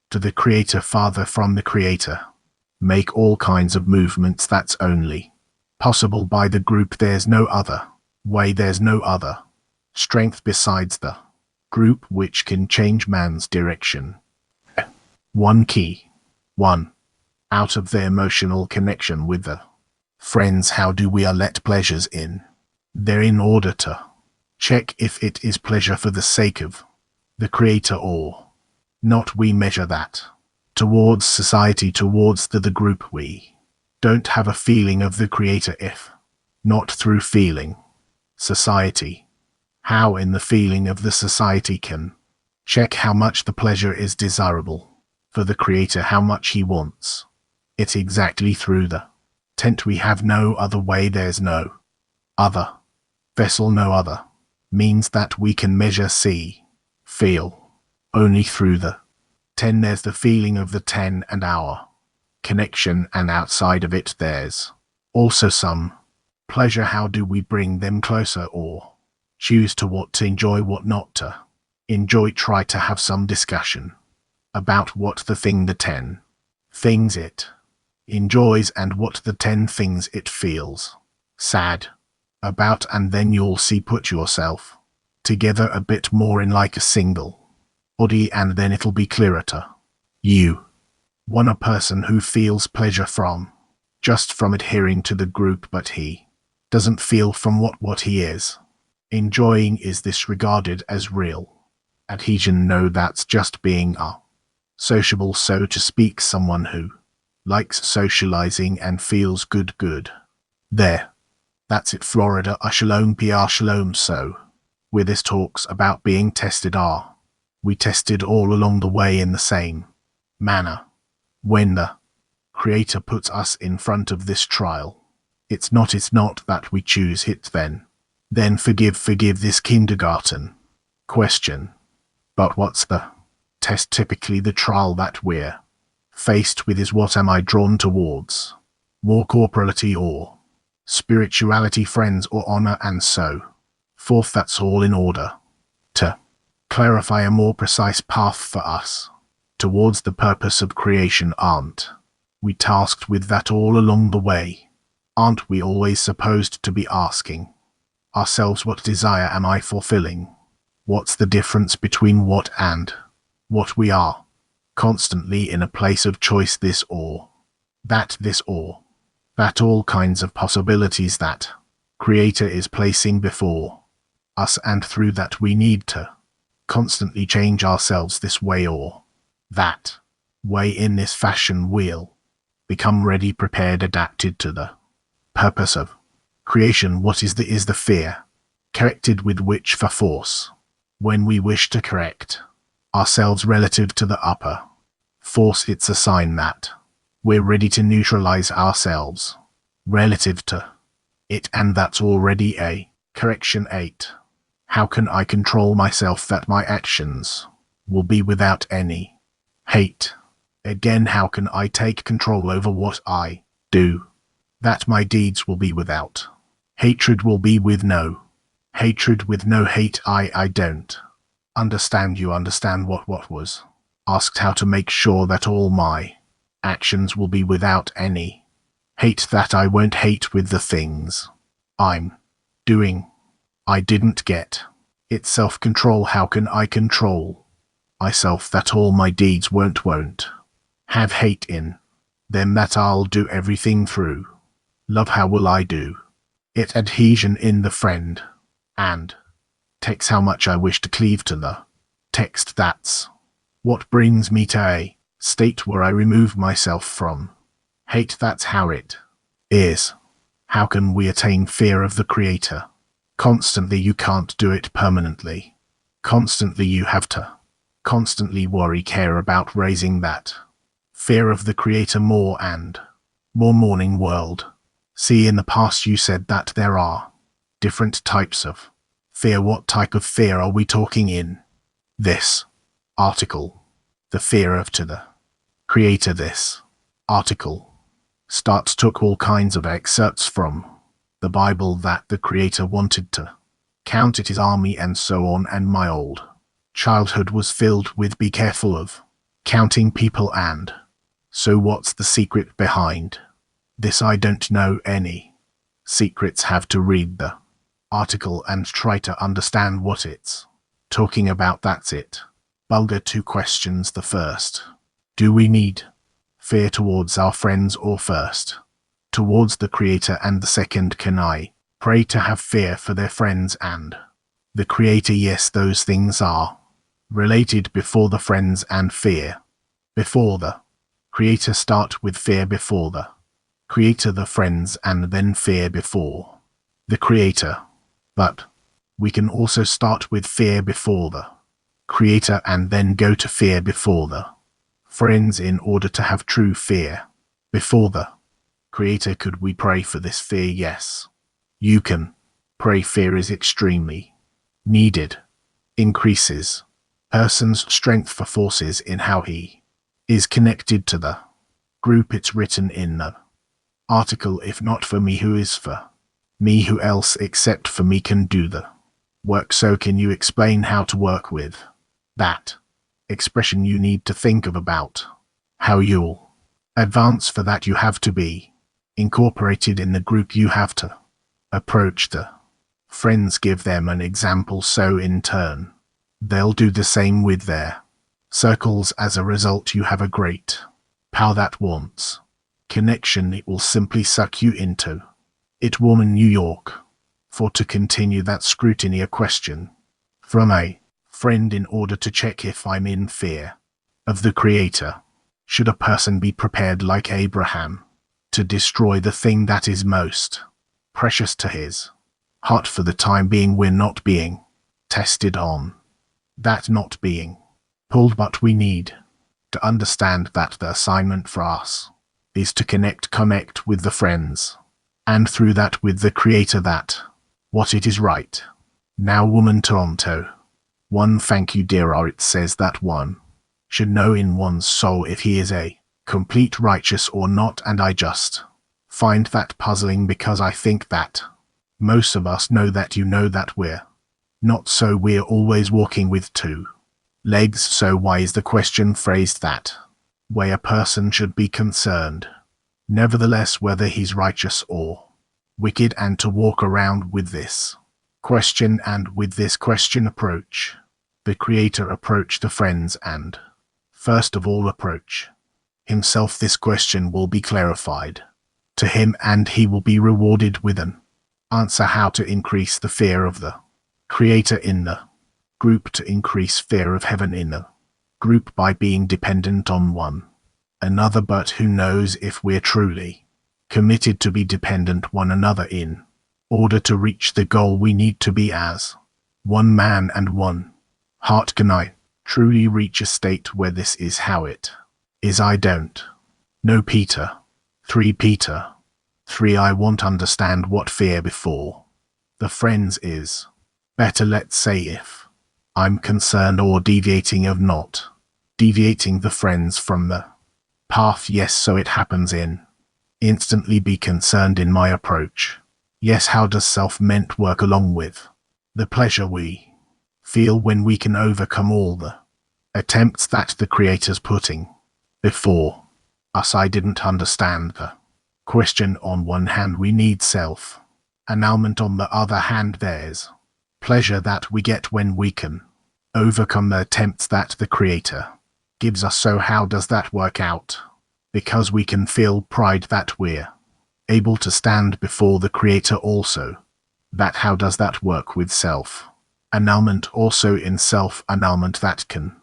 to the Creator, farther from the Creator, make all kinds of movements. That's only possible by the group. There's no other way. There's no other strength besides the group which can change man's direction. One key. 1. Out of the emotional connection with the friends. How do we let pleasures in there in order to check if it is pleasure for the sake of the Creator or not? We measure that towards society, towards the group. We don't have a feeling of the Creator if not through feeling society. How in the feeling of the society can check how much the pleasure is desirable for the Creator, how much he wants it? Exactly through the tent. We have no other way. There's no other vessel, no other means that we can measure, see, feel, only through the 10. There's the feeling of the 10 and our connection, and outside of it there's also some pleasure. How do we bring them closer or choose to what to enjoy, what not to enjoy? Try to have some discussion about what the thing, the 10 things it enjoys, and what the 10 things it feels sad about, and then you'll see, put yourself together a bit more in like a single body, and then it'll be clearer to you. One, a person who feels pleasure from just from adhering to the group, but he doesn't feel from what he is enjoying. Is this regarded as real adhesion? No, that's just being a sociable, so to speak, someone who likes socializing and feels good. There. That's it. Florida. Shalom PR Shalom. So, where this talks about being tested, are we tested all along the way in the same manner? When the Creator puts us in front of this trial, it's not that we choose it then forgive this kindergarten question. But what's the test? Typically the trial that we're faced with is, what am I drawn towards? More corporality or spirituality, friends, or honor, and so forth. That's all in order to clarify a more precise path for us towards the purpose of creation. Aren't we tasked with that all along the way? Aren't we always supposed to be asking ourselves, what desire am I fulfilling? What's the difference between what and what we are? Constantly in a place of choice, this or that, this or that, all kinds of possibilities that Creator is placing before us, and through that we need to constantly change ourselves this way or that way. In this fashion we'll become ready, prepared, adapted to the purpose of creation. What is the fear corrected with which for force when we wish to correct ourselves relative to the upper force? It's a sign that we're ready to neutralize ourselves relative to it, and that's already a correction. 8. How can I control myself that my actions will be without any hate? Again, how can I take control over what I do, that my deeds will be without hatred, will be with no hatred, with no hate? I don't understand. You understand what was asked, how to make sure that all my actions will be without any hate, that I won't hate with the things I'm doing. I didn't get it. Self-control. How can I control myself that all my deeds won't have hate in them, that I'll do everything through love? How will I do it? Adhesion in the friend and text. How much I wish to cleave to the text. That's what brings me to a state where I remove myself from hate. That's how it is. How can we attain fear of the Creator? Constantly. You can't do it permanently. Constantly you have to constantly worry, care about raising that fear of the Creator more and more. Morning world. See, in the past you said that there are different types of fear. What type of fear are we talking in this article? The fear of to the Creator. This article took all kinds of excerpts from the Bible, that the Creator wanted to count it his army and so on, and my old childhood was filled with be careful of counting people. And so what's the secret behind this? I don't know any secrets. Have to read the article and try to understand what it's talking about. That's it. Bulga. 2 questions. The first, do we need fear towards our friends or first towards the Creator? And the second, can I pray to have fear for their friends and the Creator? Yes, those things are related. Before the friends and fear before the Creator. Start with fear before the Creator, the friends, and then fear before the Creator. But we can also start with fear before the Creator and then go to fear before the friends in order to have true fear before the Creator. Could we pray for this fear? Yes, you can pray. Fear is extremely needed. Increases person's strength for forces in how he is connected to the group. It's written in the article, if not for me, who is for me? Who else except for me can do the work? So can you explain how to work with that expression? You need to think of about how you'll advance. For that you have to be incorporated in the group. You have to approach the friends, give them an example, so in turn they'll do the same with their circles. As a result, you have a great power that wants connection. It will simply suck you into it. Woman, New York. For to continue that scrutiny, a question from a friend in order to check if I'm in fear of the Creator. Should a person be prepared like Abraham to destroy the thing that is most precious to his heart? For the time being we're not being tested on that, not being pulled, but we need to understand that the assignment for us is to connect with the friends, and through that with the Creator, that what it is right. Now, woman, Toronto. 1. Thank you, dear R. It says that one should know in one's soul if he is a complete righteous or not, and I just Find that puzzling because I think that most of us know that you know that we're not, so we're always walking with two legs. So why is the question phrased that way? A person should be concerned, nevertheless, whether he's righteous or wicked, and to walk around with this question, and with this question approach the Creator, approach the friends, and first of all approach himself. This question will be clarified to him, and he will be rewarded with an answer how to increase the fear of the Creator in the group, to increase fear of heaven in the group by being dependent on one another. But who knows if we're truly committed to be dependent one another in order to reach the goal we need to be as one man and one heart. Can I truly reach a state where this is how it is? I don't know. Peter 3 Peter 3. I want to understand what fear before the friends is better. Let's say if I'm concerned or deviating of not deviating the friends from the path. Yes, so it happens in instantly be concerned in my approach. Yes, how does self-meant work along with the pleasure we feel when we can overcome all the attempts that the Creator's putting before us? I didn't understand the question. On one hand we need self-annulment, on the other hand there's pleasure that we get when we can overcome the attempts that the Creator gives us. So how does that work out? Because we can feel pride that we're able to stand before the Creator also. That how does that work with self-annulment? Also in self-annulment that can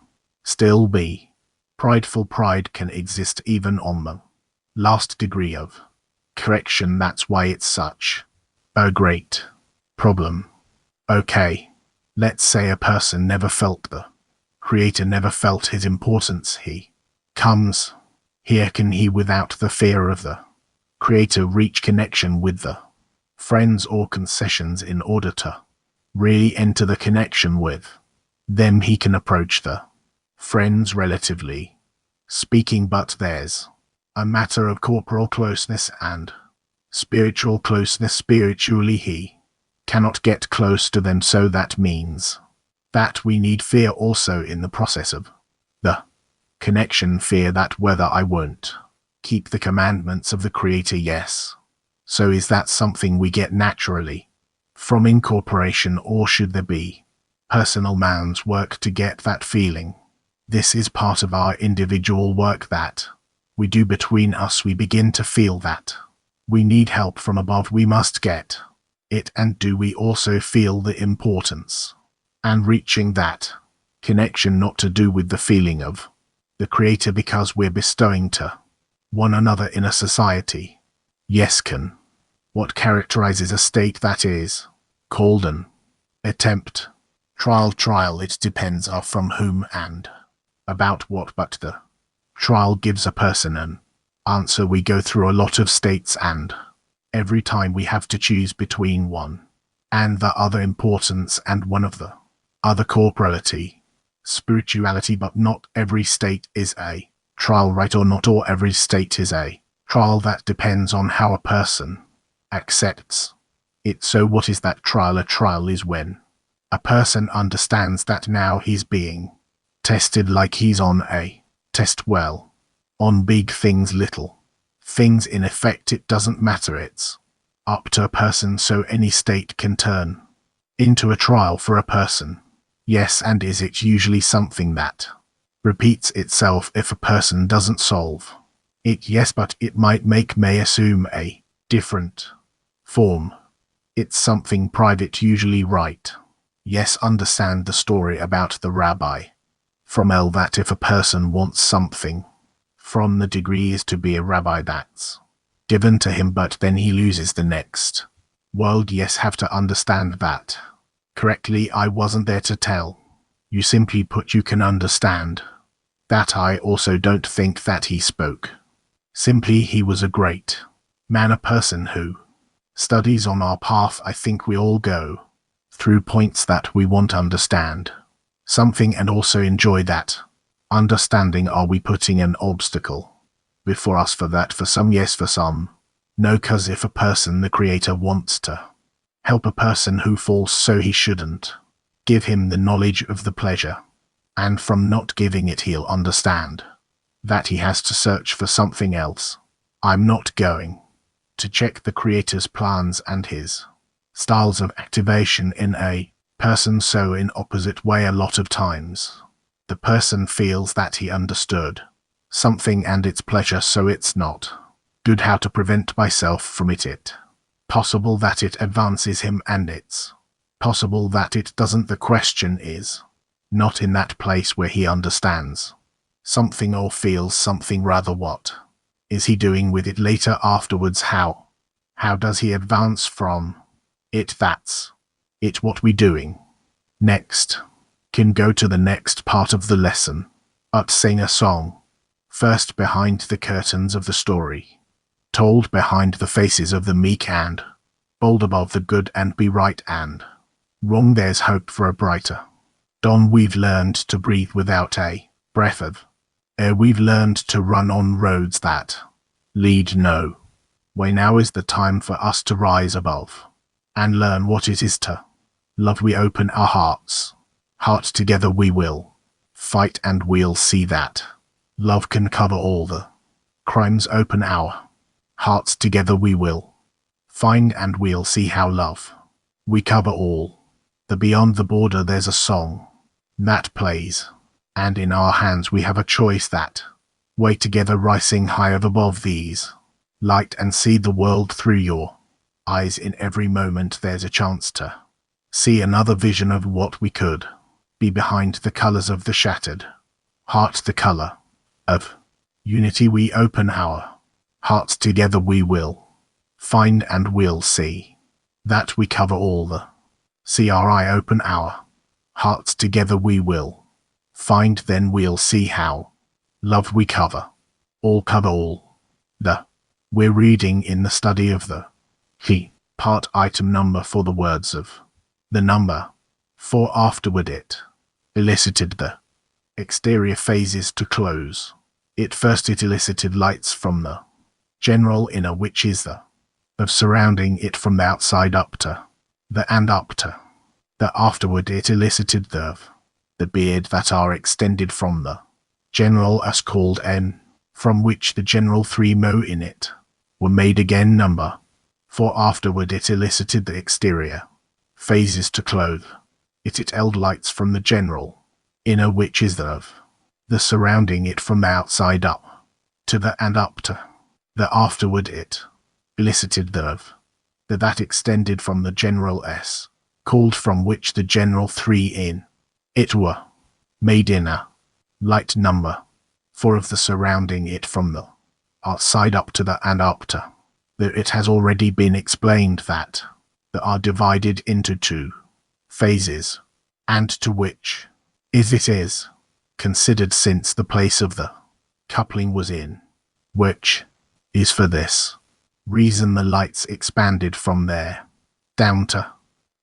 still be prideful. Pride can exist even on the last degree of correction. That's why it's such a great problem. Okay, let's say a person never felt the Creator, never felt his importance. He comes here. Can he, without the fear of the Creator, reach connection with the friends or concessions in order to really enter the connection with them? He can approach the friends relatively speaking, but there's a matter of corporal closeness and spiritual closeness. Spiritually he cannot get close to them, so that means that we need fear also in the process of the connection. Fear that whether I won't keep the commandments of the Creator. Yes. So is that something we get naturally from incorporation, or should there be personal man's work to get that feeling? This is part of our individual work that we do between us. We begin to feel that we need help from above. We must get it. And do we also feel the importance and reaching that connection, not to do with the feeling of the Creator, because we're bestowing to one another in a society? Yes. Can what characterizes a state that is called an attempt? Trial. It depends on from whom and about what, but the trial gives a person an answer. We go through a lot of states, and every time we have to choose between one and the other importance and one of the other corporality, spirituality. But not every state is a trial, right or not, or every state is a trial. That depends on how a person accepts it. So what is that trial? A trial is when a person understands that now he's being tested, like he's on a test well, on big things, little things. In effect, it doesn't matter. It's up to a person. So any state can turn into a trial for a person. Yes. And is it usually something that repeats itself if a person doesn't solve it? Yes, but it may assume a different form. It's something private, usually, right? Yes. Understand the story about the rabbi from El, that if a person wants something from the degree is to be a rabbi, that's given to him, but then he loses the next world. Yes, have to understand that correctly. I wasn't there to tell you. Simply put, you can understand that. I also don't think that he spoke simply. He was a great man, a person who studies on our path. I think we all go through points that we want to understand something and also enjoy that understanding. Are we putting an obstacle before us for that? For some, yes. For some, No, 'cause if a person the creator wants to help a person who falls, so he shouldn't give him the knowledge of the pleasure, and from not giving it he'll understand that he has to search for something else. I'm not going to check the creator's plans and his styles of activation in a person, so in opposite way a lot of times the person feels that he understood something and its pleasure, so it's not good how to prevent myself from it possible that it advances him, and it's possible that it doesn't. The question is not in that place where he understands something or feels something, rather what is he doing with it later afterwards. How does he advance from it? That's it. What we doing next can go to the next part of the lesson, but sing a song first behind the curtains of the story, told behind the faces of the meek and bold, above the good and be right and wrong. There's hope for a brighter dawn. We've learned to breathe without a breath of air. We've learned to run on roads that lead no way. Now is the time for us to rise above and learn what it is to love. We open our hearts together we will fight, and we'll see that love can cover all the crimes. Open our hearts together we will find, and we'll see how love we cover all the beyond the border. There's a song that plays, and in our hands we have a choice that way together, rising high above these light and see the world through your eyes. In every moment there's a chance to see another vision of what we could be behind the colors of the shattered heart, the color of unity. We open our hearts together we will find, and we'll see that we cover all the CRI. Open our hearts together we will find, then we'll see how love we cover all the we're reading in the study of the key part item number for the words of the number 4. Afterward it elicited the exterior phases to close. First it elicited lights from the general inner, which is the of surrounding it from the outside up to the and up to the. Afterward it elicited the beard that are extended from the general as called N, from which the general 3 mo in it were made again number 4. Afterward it elicited the exterior phases to clothe it held lights from the general inner, which is the surrounding it from the outside up to the and up to the. Afterward it elicited the that extended from the general S, called from which the general 3 in it were made in a light number 4 of the surrounding it from the outside up to the and up to the. It has already been explained that they are divided into 2 phases, and to which it is considered since the place of the coupling was in, which is for this reason the lights expanded from there down to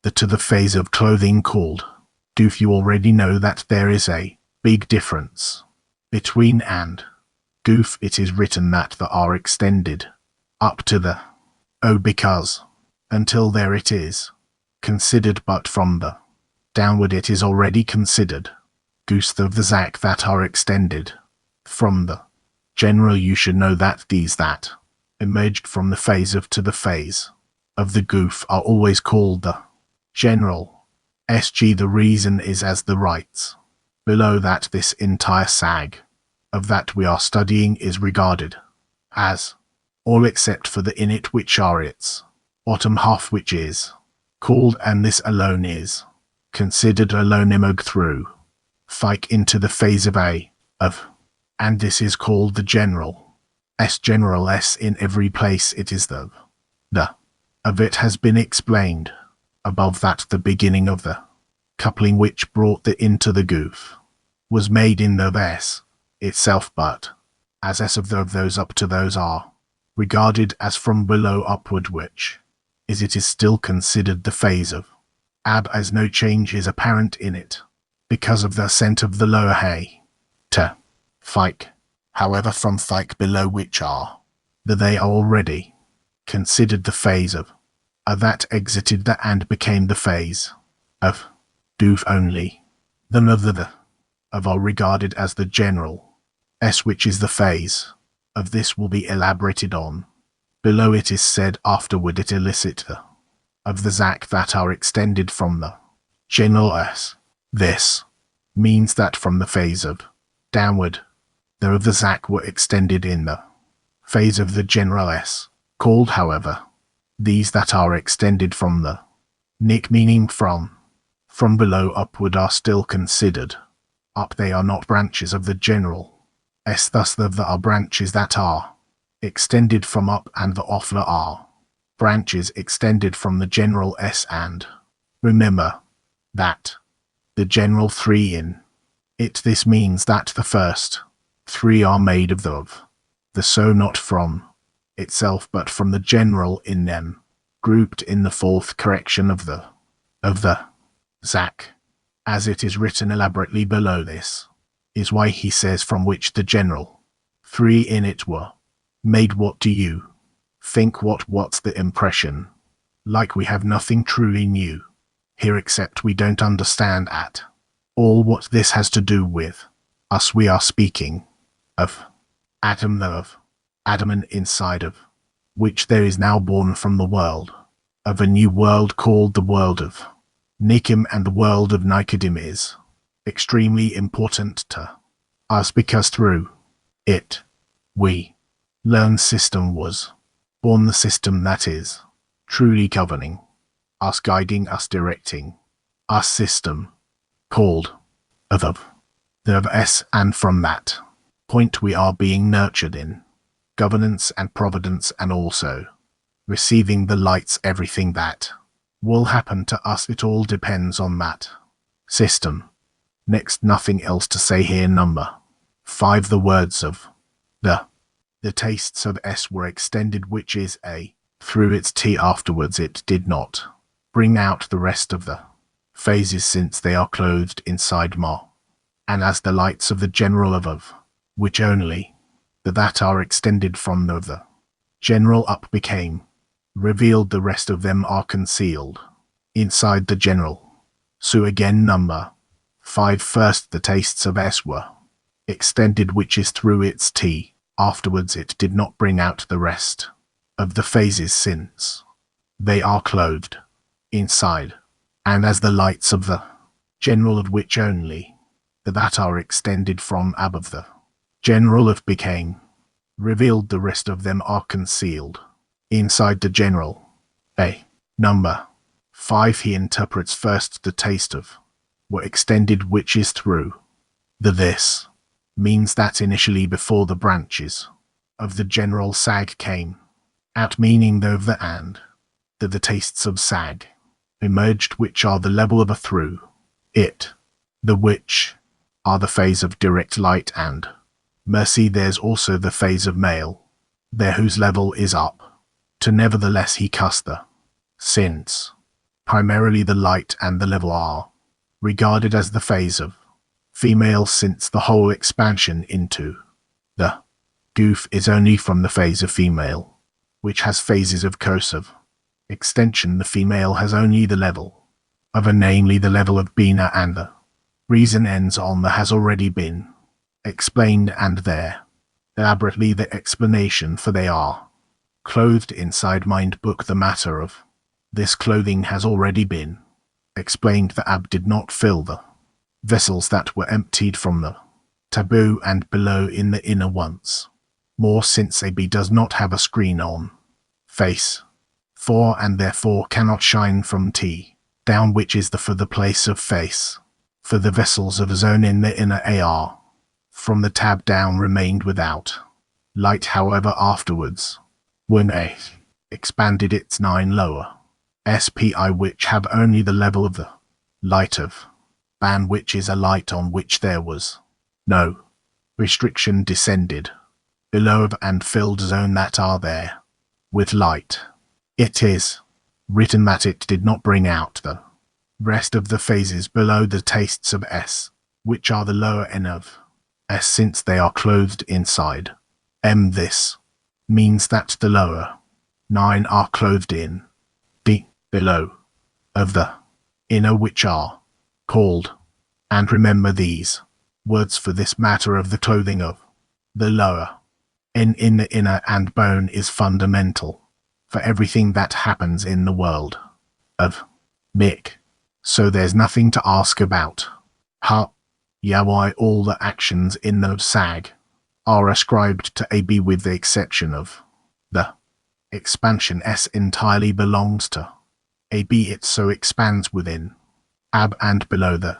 the phase of clothing called doof. You already know that there is a big difference between and goof. It is written that the are extended up to the because until there it is considered, but from the downward it is already considered goose of the zac that are extended from the general. You should know that these that emerged from the phase of to the phase of the goof are always called the general SG. The reason is as the writes below that this entire sag of that we are studying is regarded as all except for the in it, which are its bottom half, which is called, and this alone is considered alone emog through fike into the phase of a of, and this is called the general S. In every place it is the of it has been explained above that the beginning of the coupling which brought the into the goof was made in the s itself, but as s of those up to those are regarded as from below upward, which is it is still considered the phase of ab, as no change is apparent in it because of the ascent of the lower hay to fike. However, from fike below, which are they are already considered the phase of a that exited the and became the phase of doof only. The the of are regarded as the general S, which is the phase of this will be elaborated on. Below it is said afterward it elicit the of the zac that are extended from the general S. This means that from the phase of downward, the of the zac were extended in the phase of the general S, called however, these that are extended from the nick meaning from below upward are still considered. Up they are not branches of the general S, thus the are branches that are extended from up and the off the are branches extended from the general S, and remember that the general 3 in it. This means that the first 3 are made of the so not from itself but from the general in them, grouped in the fourth correction of the zac, as it is written elaborately below. This is why he says from which the general 3 in it were made. What do you think? What's the impression? Like we have nothing truly new here except we don't understand at all what this has to do with us. We are speaking of Adam, though of Adam, and inside of which there is now born from the world of a new world called the world of Nikim, and the world of Nicodim is extremely important to us because through it we learn system was born, the system that is truly governing us, guiding us, directing us, system called the of S, and from that point we are being nurtured in governance and providence, and also receiving the lights. Everything that will happen to us, it all depends on that system. Next, nothing else to say here. Number 5, the words of the tastes of S were extended, which is a through its T. Afterwards it did not bring out the rest of the phases, since they are clothed inside Ma, and as the lights of the general of which only the that are extended from the general up became revealed, the rest of them are concealed inside the general. So again, number 5, first the tastes of S were extended, which is through its T. Afterwards it did not bring out the rest of the phases, since they are clothed inside, and as the lights of the general of which only the that are extended from above the general of became revealed, the rest of them are concealed inside the general. A. Number 5, he interprets first the taste of were extended, which is through the this means that initially before the branches of the general sag came out, meaning though the and the tastes of sag emerged, which are the level of a through it, the which are the phase of direct light and mercy. There's also the phase of male there, whose level is up to nevertheless he cussed the, since primarily the light and the level are regarded as the phase of female, since the whole expansion into the goof is only from the phase of female, which has phases of cursive extension. The female has only the level of a, namely the level of Bina, and the reason ends on the has already been explained, and there elaborately the explanation, for they are clothed inside mind book. The matter of this clothing has already been explained. The ab did not fill the vessels that were emptied from the taboo and below in the inner once more, since a b does not have a screen on face 4 and therefore cannot shine from T down, which is the for the place of face for the vessels of zone in the inner AR from the tab down remained without light. However, afterwards when A expanded its 9 lower SPI, which have only the level of the light of ban, which is a light on which there was no restriction, descended below of and filled zone that are there with light. It is written that it did not bring out the rest of the phases below the tastes of S, which are the lower end of S, since they are clothed inside M. This means that the lower 9 are clothed in the below of the inner, which are called, and remember these words for this matter of the clothing of the lower in the inner, and bone is fundamental for everything that happens in the world of Mick. So there's nothing to ask about. Yeah, why all the actions in the sag are ascribed to AB with the exception of the expansion S entirely belongs to AB, it so expands within AB, and below the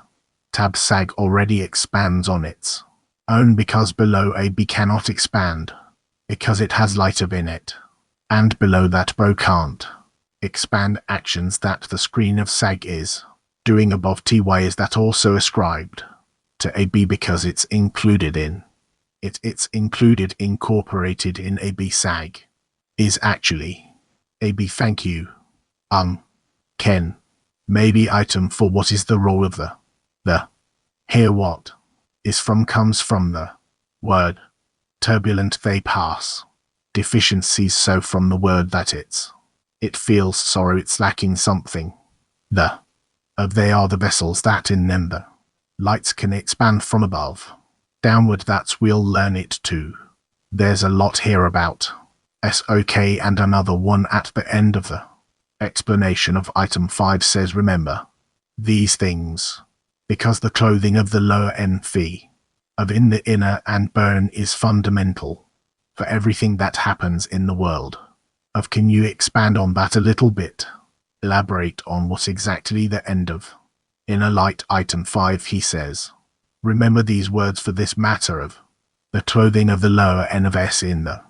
tab sag already expands on its own, because below AB cannot expand, because it has light of in it, and below that bow can't expand actions that the screen of sag is doing above TY is that also ascribed to AB because it's included in it's included, incorporated in AB sag is actually AB. Thank you. Ken, maybe item for what is the role of the here what is from comes from the word turbulent, they pass deficiencies, so from the word that it feels sorrow, it's lacking something. The of they are the vessels that in them the lights can expand from above downward, that's we'll learn it too. There's a lot here about SOK, and another one at the end of the explanation of item 5 says remember these things, because the clothing of the lower end fee of in the inner and bone is fundamental for everything that happens in the world of. Can you expand on that a little bit? Elaborate on what exactly the end of inner light item 5 he says. Remember these words for this matter of the clothing of the lower end of S in the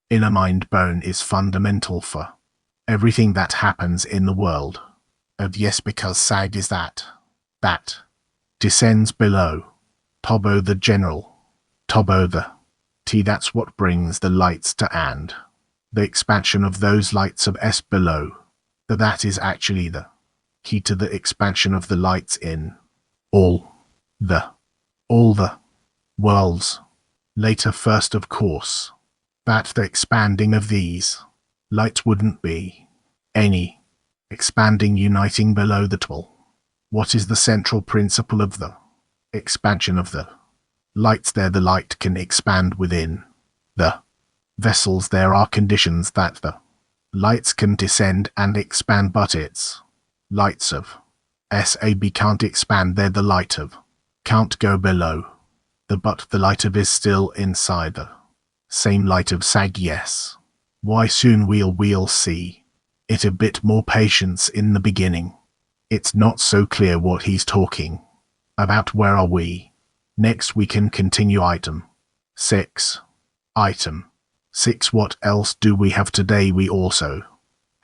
inner mind bone is fundamental for everything that happens in the world of. Yes, because sag is that descends below Tobo the general, Tobo the T, that's what brings the lights to, and the expansion of those lights of S below that is actually the key to the expansion of the lights in all the worlds. Later, first of course, that the expanding of these lights wouldn't be any expanding uniting below the 12. What is the central principle of the expansion of the lights there? The light can expand within the vessels. There are conditions that the lights can descend and expand, but its lights of SAB can't expand there. The light of can't go below but the light of is still inside the same light of sag. Yes. Why soon we'll see it. A bit more patience in the beginning. It's not so clear what he's talking about. Where are we? Next we can continue item 6. Item 6. What else do we have today? We also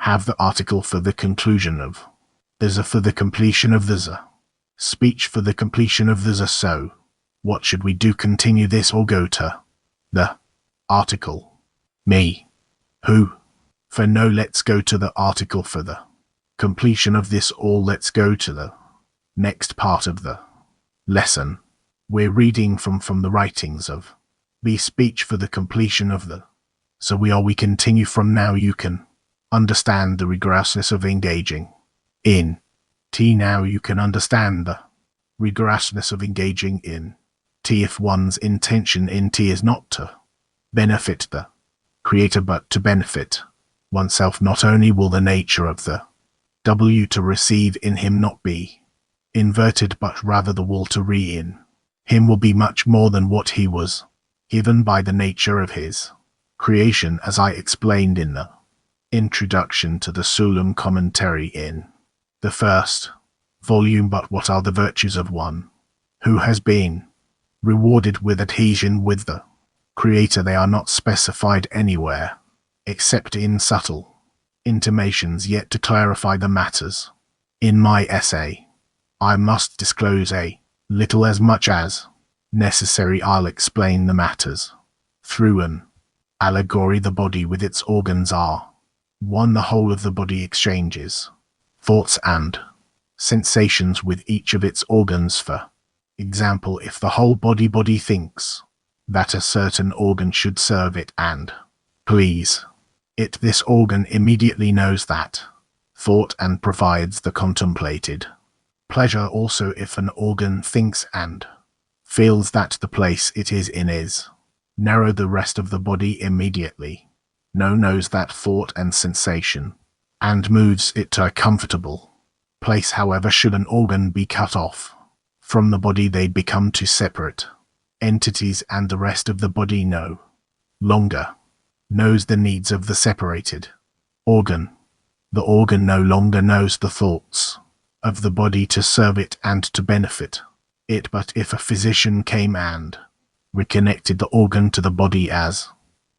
have the article for the conclusion of there's a for the completion of there's a speech for the completion of there's a. So what should we do? Continue this or go to the article? Me. Who? For no, let's go to the article for the completion of this all. Let's go to the next part of the lesson. We're reading from the writings of the speech for the completion of the. So we continue from now. You can understand the rigorousness of engaging in T. Now you can understand the rigorousness of engaging in T if one's intention in T is not to benefit the creator but to benefit oneself. Not only will the nature of the W to receive in him not be inverted, but rather the will to re in him will be much more than what he was given by the nature of his creation, as I explained in the introduction to the Sulam commentary in the first volume. But what are the virtues of one who has been rewarded with adhesion with the creator? They are not specified anywhere except in subtle intimations. Yet to clarify the matters in my essay, I must disclose a little. As much as necessary, I'll explain the matters through an allegory. The body with its organs are one. The whole of the body exchanges thoughts and sensations with each of its organs. For example, if the whole body thinks that a certain organ should serve it and please This organ immediately knows that thought and provides the contemplated pleasure. Also, if an organ thinks and feels that the place it is in is narrow, the rest of the body immediately knows that thought and sensation and moves it to a comfortable place. However, should an organ be cut off from the body, they become two separate entities, and the rest of the body no longer knows the needs of the separated organ. The organ no longer knows the thoughts of the body to serve it and to benefit it. But if a physician came and reconnected the organ to the body as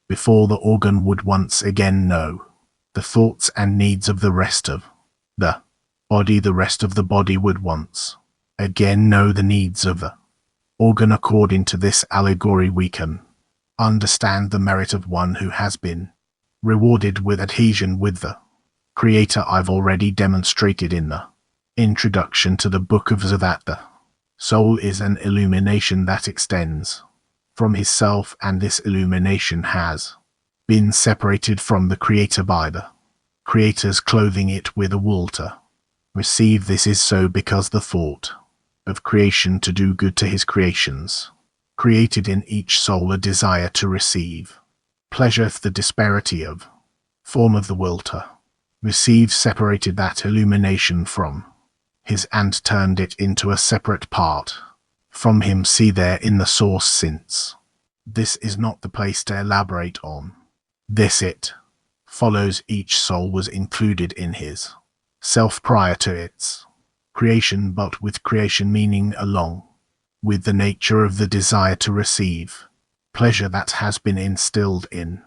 before, the organ would once again know the thoughts and needs of the rest of the body. The rest of the body would once again know the needs of the organ. According to this allegory, we can understand the merit of one who has been rewarded with adhesion with the Creator. I've already demonstrated in the introduction to the book of Za that the soul is an illumination that extends from his self, and this illumination has been separated from the Creator by the Creator's clothing it with a wool to receive. This is so because the thought of creation to do good to his creations created in each soul a desire to receive pleasure. The disparity of form of the will to receive separated that illumination from his and turned it into a separate part from him. See there in the source. Since this is not the place to elaborate on this, it follows each soul was included in his self prior to its creation, but with creation meaning along with the nature of the desire to receive pleasure that has been instilled in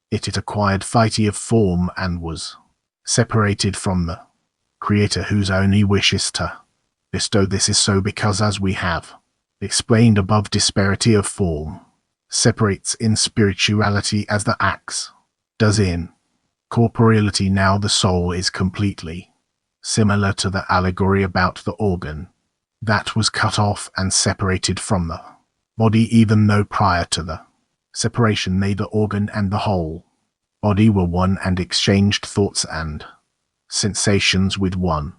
it. It acquired fighty of form and was separated from the Creator, whose only wish is to bestow. This is so because, as we have explained above, disparity of form separates in spirituality as the axe does in corporeality. Now the soul is completely similar to the allegory about the organ that was cut off and separated from the body, even though prior to the separation they, the organ and the whole body, were one and exchanged thoughts and sensations with one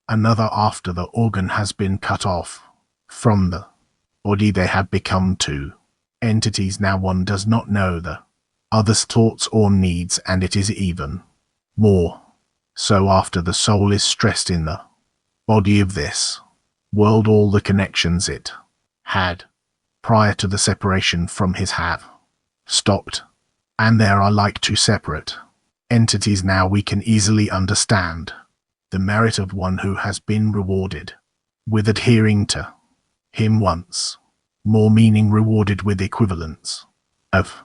another. After the organ has been cut off from the body, they have become two entities. Now one does not know the other's thoughts or needs, and it is even more so after the soul is stressed in the body of this world. All the connections it had prior to the separation from his have stopped, and there are like two separate entities. Now we can easily understand the merit of one who has been rewarded with adhering to him once more, meaning rewarded with equivalence of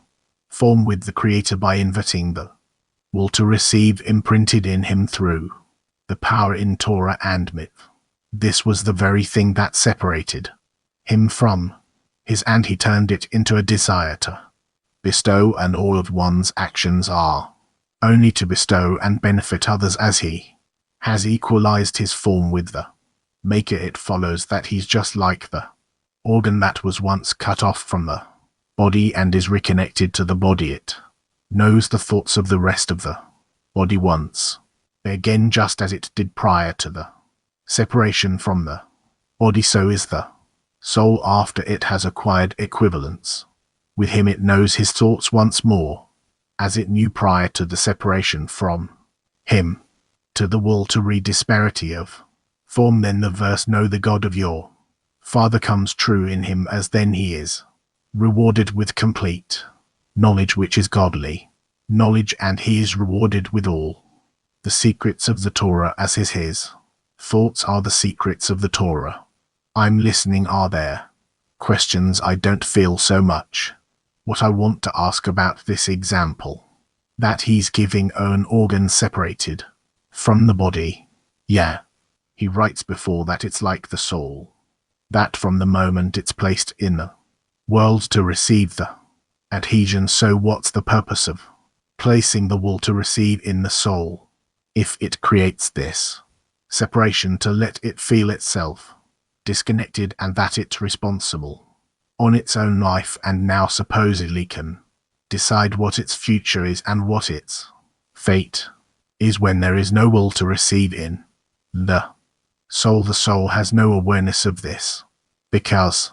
form with the Creator by inverting the will to receive imprinted in him through the power in Torah and myth. This was the very thing that separated him from his, and he turned it into a desire to bestow, and all of one's actions are only to bestow and benefit others. As he has equalized his form with the Maker, it follows that he's just like the organ that was once cut off from the body and is reconnected to the body. It knows the thoughts of the rest of the body once again, just as it did prior to the separation from the body. So is the soul after it has acquired equivalence with him. It knows his thoughts once more, as it knew prior to the separation from him. To the will to read disparity of form, then the verse, know the God of your Father, comes true in him, as then he is rewarded with complete knowledge, which is godly knowledge, and he is rewarded with all the secrets of the Torah, as his thoughts are the secrets of the Torah. I'm listening. Are there questions? I don't feel so much. What I want to ask about this example, that he's giving an organ separated from the body. Yeah. He writes before that it's like the soul, that from the moment it's placed in the world to receive the adhesion. So what's the purpose of placing the will to receive in the soul if it creates this separation to let it feel itself disconnected, and that it's responsible on its own life and now supposedly can decide what its future is and what its Fate is when there is no will to receive in the soul. The soul has no awareness of this, because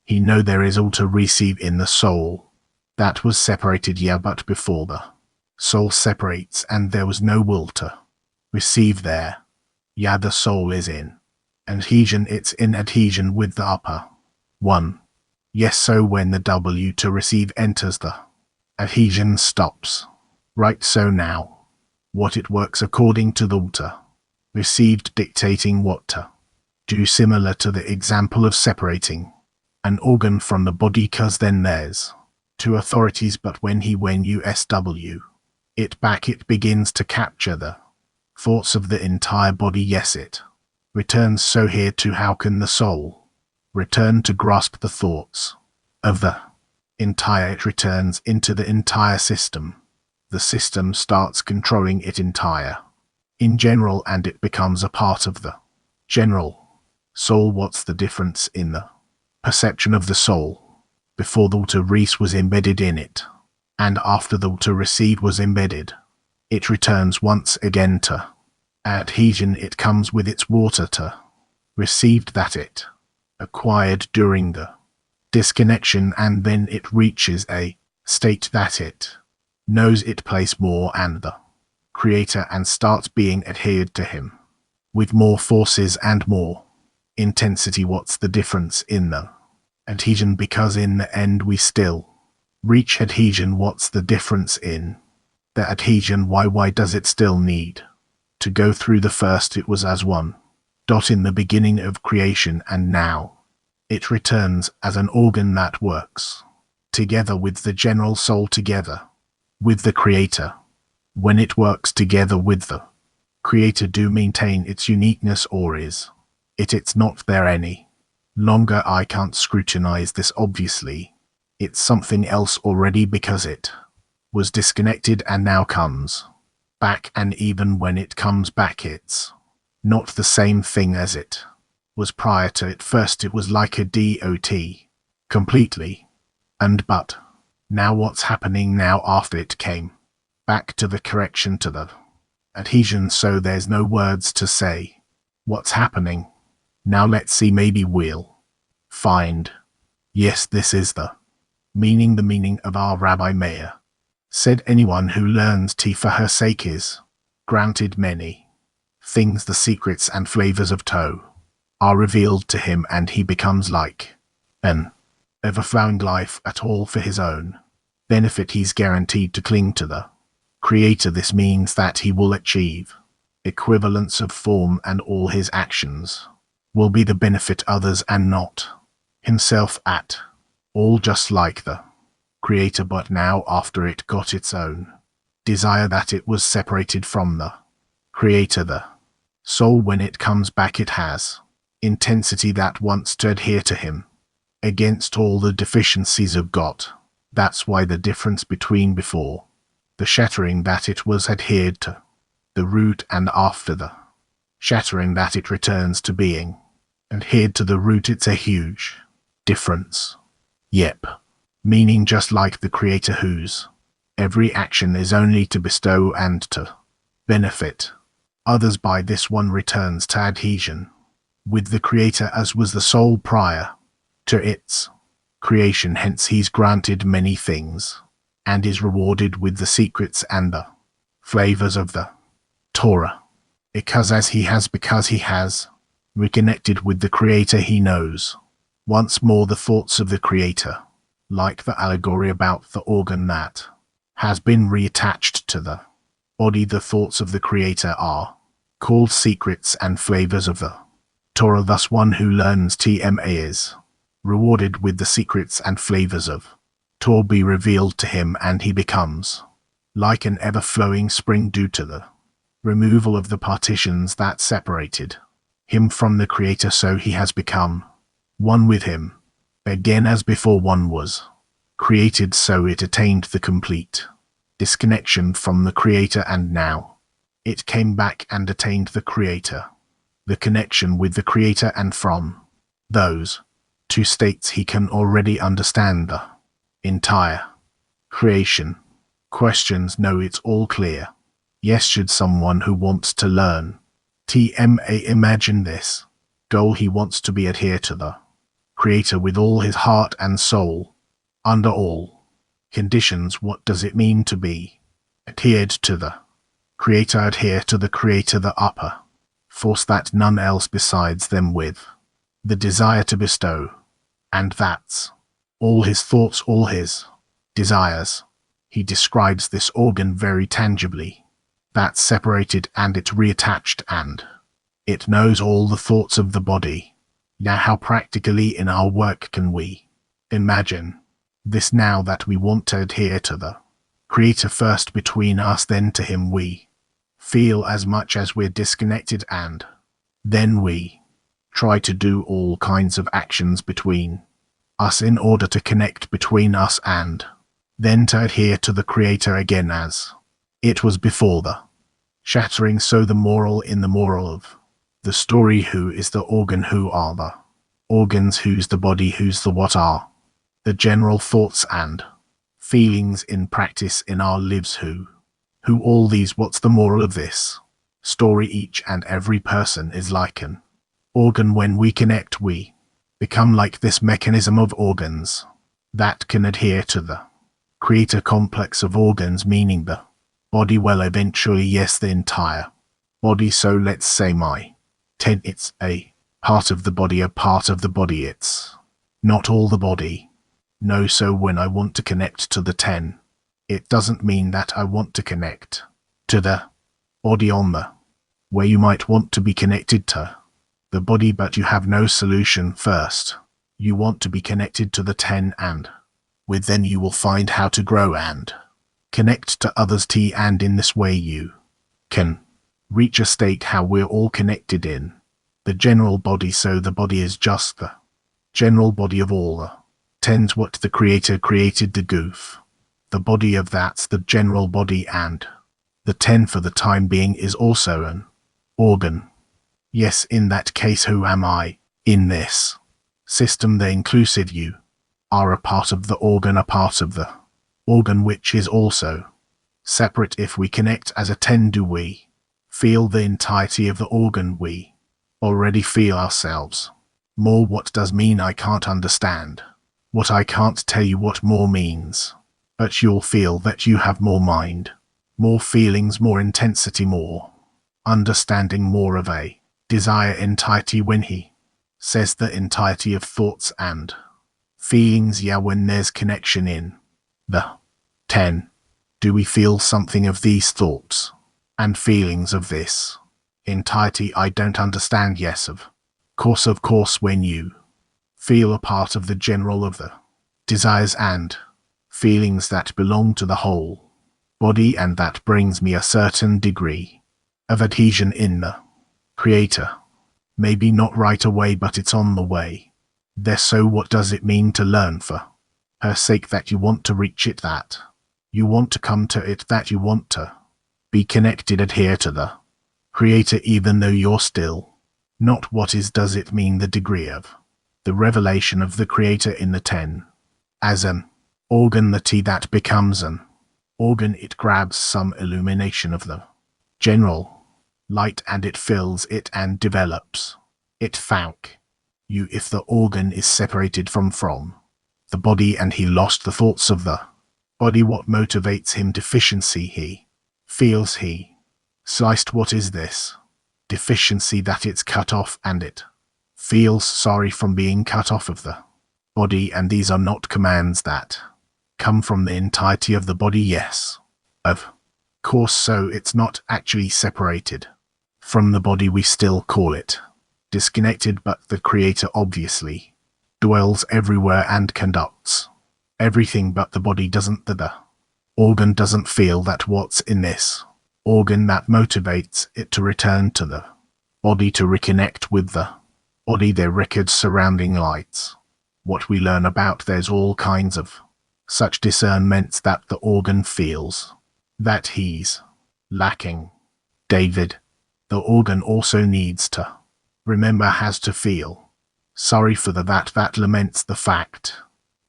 he know there is all to receive in the soul. That was separated, but before the soul separates and there was no will to receive there. The soul is in adhesion, it's in adhesion with the upper one. Yes, so when the W to receive enters, the adhesion stops. Right, so now what it works according to the water received dictating what to do, similar to the example of separating an organ from the body, cause then there's two authorities, but when you SW it back, it begins to capture the thoughts of the entire body. Yes, it returns. So here too, how can the soul return to grasp the thoughts of the entire? It returns into the entire system. The system starts controlling it entire in general, and it becomes a part of the general soul. What's the difference in the perception of the soul? Before the to res was embedded in it, and after the to receive was embedded, it returns once again to adhesion. It comes with its water to received that it acquired during the disconnection, and then it reaches a state that it knows it place more and the creator, and starts being adhered to him with more forces and more intensity. What's the difference in the adhesion? Because in the end we still reach adhesion. What's the difference in the adhesion? Why does it still need to go through the first? It was as one dot in the beginning of creation, and now it returns as an organ that works together with the general soul, together with the creator. When it works together with the creator, do maintain its uniqueness, or is it's not there any longer? I can't scrutinize this, obviously it's something else already, because it was disconnected and now comes back, and even when it comes back it's not the same thing as it was prior to it. First it was like a dot completely, and but now what's happening now after it came back to the correction, to the adhesion? So there's no words to say what's happening now. Let's see, maybe we'll find. Yes, this is the meaning of our Rabbi Meir said, anyone who learns T for her sake is granted many things. The secrets and flavors of Toe are revealed to him, and he becomes like an overflowing life at all for his own benefit. He's guaranteed to cling to the creator. This means that he will achieve equivalence of form, and all his actions will be the benefit others and not himself at all, just like the creator. But now after it got its own desire, that it was separated from the creator, the soul, when it comes back, it has intensity that wants to adhere to him against all the deficiencies of God. That's why the difference between before the shattering, that it was adhered to the root, and after the shattering, that it returns to being adhered to the root. It's a huge difference. Yep. Meaning just like the creator, whose every action is only to bestow and to benefit others by this one, returns to adhesion with the creator, as was the soul prior to its creation. Hence he's granted many things and is rewarded with the secrets and the flavors of the Torah. Because he has reconnected with the creator, he knows once more the thoughts of the creator, like the allegory about the organ that has been reattached to the body. The thoughts of the creator are called secrets and flavors of the Torah. Thus one who learns TMA is rewarded with the secrets and flavors of Torah be revealed to him, and he becomes like an ever-flowing spring due to the removal of the partitions that separated him from the creator. So he has become one with him again, as before one was created. So it attained the complete disconnection from the creator, and now it came back and attained the creator, the connection with the creator, and from those two states he can already understand the entire creation. Questions? No, it's all clear. Yes, should someone who wants to learn. TMA, imagine this. Goal he wants to be adhere to the Creator with all his heart and soul. Under all conditions, what does it mean to be adhered to the Creator? Adhere to the Creator, the upper force that none else besides them with the desire to bestow. And that's all his thoughts, all his desires. He describes this organ very tangibly. That's separated and it reattached and it knows all the thoughts of the body. Now how practically in our work can we imagine this now that we want to adhere to the Creator first between us, then to him we feel as much as we're disconnected, and then we try to do all kinds of actions between us in order to connect between us and then to adhere to the Creator again as it was before the shattering. So the moral in the moral of the story: who is the organ, who are the organs, who's the body, who's the what are the general thoughts and feelings in practice in our lives, who all these. What's the moral of this story? Each and every person is like an organ. When we connect, we become like this mechanism of organs that can adhere to the Creator complex of organs, meaning the body. Well, eventually, yes, the entire body. So let's say my 10, it's a part of the body, a part of the body. It's not all the body. No, so when I want to connect to the 10, it doesn't mean that I want to connect to the body on the way you might want to be connected to the body, but you have no solution. First, you want to be connected to the 10, and with then you will find how to grow and connect to others. And in this way you can reach a state how we're all connected in the general body. So the body is just the general body of all the 10s. What the Creator created, the goof, the body of that's the general body, and the 10 for the time being is also an organ. Yes, in that case, who am I in this system? The inclusive you are a part of the organ, a part of the organ which is also separate. If we connect as a 10, do we feel the entirety of the organ? We already feel ourselves more. What does mean? I can't understand what I can't tell you what more means, but you'll feel that you have more mind, more feelings, more intensity, more understanding, more of a desire entirety. When he says the entirety of thoughts and feelings, yeah, when there's connection in the 10, do we feel something of these thoughts and feelings of this entirety? I don't understand. Yes, of course, when you feel a part of the general of the desires and feelings that belong to the whole body, and that brings me a certain degree of adhesion in the Creator. Maybe not right away, but it's on the way there. So what does it mean to learn for her sake? That you want to reach it, that you want to come to it, that you want to be connected, adhere to the Creator even though you're still not. What does it mean? The degree of the revelation of the Creator in the 10 as an organ. The T that becomes an organ, it grabs some illumination of the general light and it fills it and develops it. Thank you. If the organ is separated from the body and he lost the thoughts of the body, what motivates him? Deficiency. He feels he sliced. What is this deficiency? That it's cut off, and it feels sorry from being cut off of the body. And these are not commands that come from the entirety of the body. Yes, of course. So it's not actually separated from the body. We still call it disconnected, but the Creator obviously dwells everywhere and conducts everything, but the body doesn't. The organ doesn't feel that what's in this organ that motivates it to return to the body, to reconnect with the body. Their records surrounding lights. What we learn about, there's all kinds of such discernments that the organ feels that he's lacking. David, the organ also needs to remember, has to feel sorry for the that laments the fact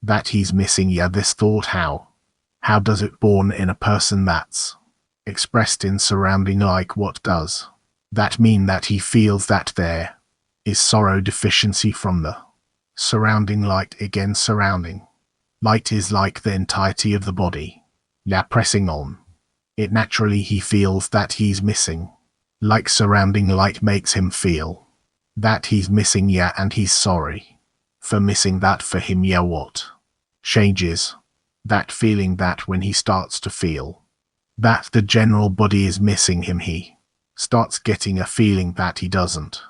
that he's missing. Yeah, this thought, how does it born in a person that's expressed in surrounding like what does that mean that he feels that there is sorrow deficiency from the surrounding light again surrounding. Light is like the entirety of the body. Yeah, pressing on. It naturally he feels that he's missing. Like surrounding light makes him feel that he's missing, yeah, and he's sorry for missing that for him, yeah. What changes that feeling that when he starts to feel that the general body is missing him, he starts getting a feeling that he doesn't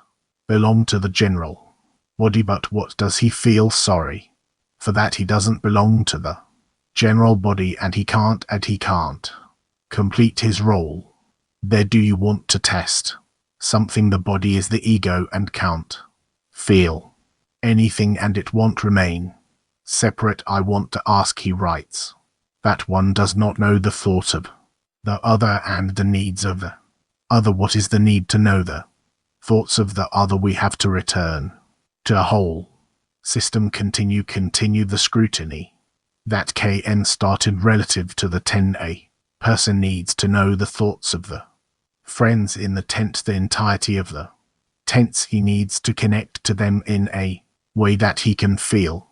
belong to the general body. But what does he feel? Sorry for that he doesn't belong to the general body, and he can't complete his role there. Do you want to test something? The body is the ego and can't feel anything, and it won't remain separate. I want to ask, he writes, that one does not know the thought of the other and the needs of the other. What is the need to know the thoughts of the other? We have to return to a whole system. Continue the scrutiny that KN started relative to the 10A. Person needs to know the thoughts of the friends in the tent, the entirety of the tents. He needs to connect to them in a way that he can feel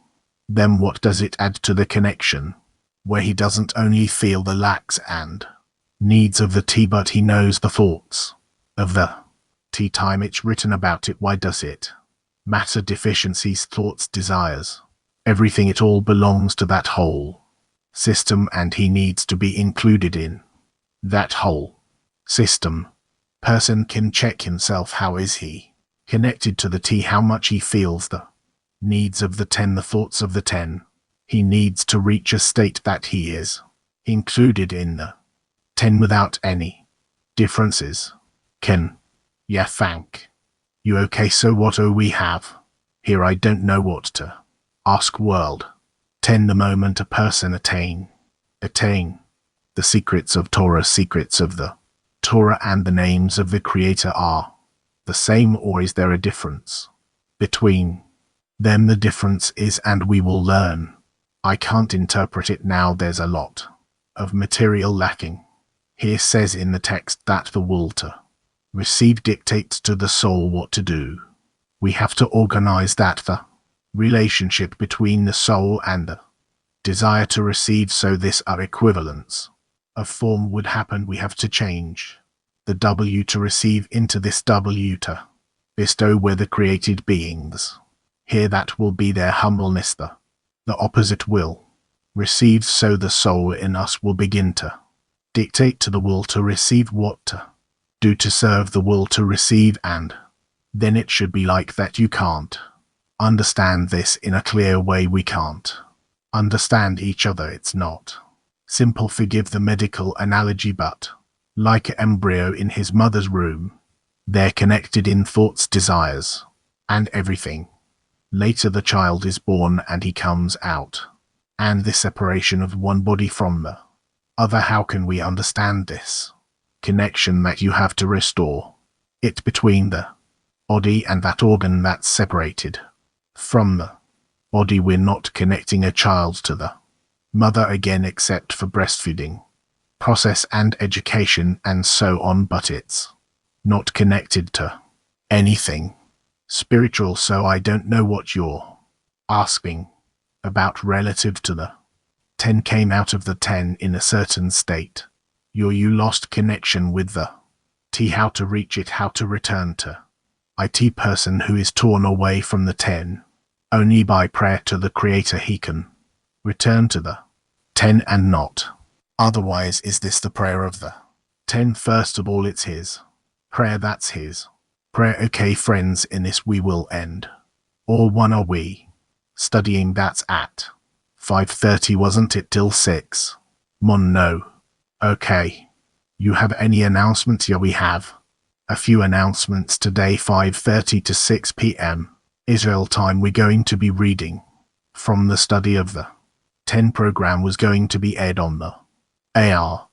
them. What does it add to the connection where he doesn't only feel the lacks and needs of the tea, but he knows the thoughts of the tea time it's written about it? Why does it matter? Deficiencies, thoughts, desires, everything, it all belongs to that whole system, and he needs to be included in that whole system. Person can check himself. How is he connected to the tea? How much he feels the needs of the 10, the thoughts of the 10. He needs to reach a state that he is included in the 10 without any differences. Yeah, thank you. Okay, so what do we have here? I don't know what to ask. World 10. The moment a person attain the secrets of Torah, secrets of the Torah and the names of the Creator are the same, or is there a difference between them? The difference is, and we will learn. I can't interpret it now. There's a lot of material lacking. Here says in the text that the will to receive dictates to the soul what to do. We have to organize that, the relationship between the soul and the desire to receive, so this are equivalence of form would happen. We have to change the W to receive into this W to bestow, where the created beings here that will be their humbleness, the opposite will receive, so the soul in us will begin to dictate to the will to receive what to do to serve the will to receive, and then it should be like that. You can't understand this in a clear way. We can't understand each other. It's not simple. Forgive the medical analogy, but like an embryo in his mother's womb, they're connected in thoughts, desires, and everything. Later the child is born and he comes out, and the separation of one body from the other. How can we understand this connection that you have to restore it between the body and that organ that's separated from the body? We're not connecting a child to the mother again, except for breastfeeding process and education and so on, but it's not connected to anything spiritual. So I don't know what you're asking about relative to the 10 came out of the 10 in a certain state. You lost connection with the T. How to reach it, how to return to IT. Person who is torn away from the 10, only by prayer to the Creator he can return to the 10 and not otherwise. Is this the prayer of the 10? First of all, it's his prayer. That's his prayer. Okay, friends, in this we will end. All one are we studying. That's at 5:30, wasn't it? Till 6. Mon, no. Okay. You have any announcements? Yeah, we have a few announcements today. 5:30 to 6 p.m. Israel time. We're going to be reading from the study of the 10 program was going to be aired on the AR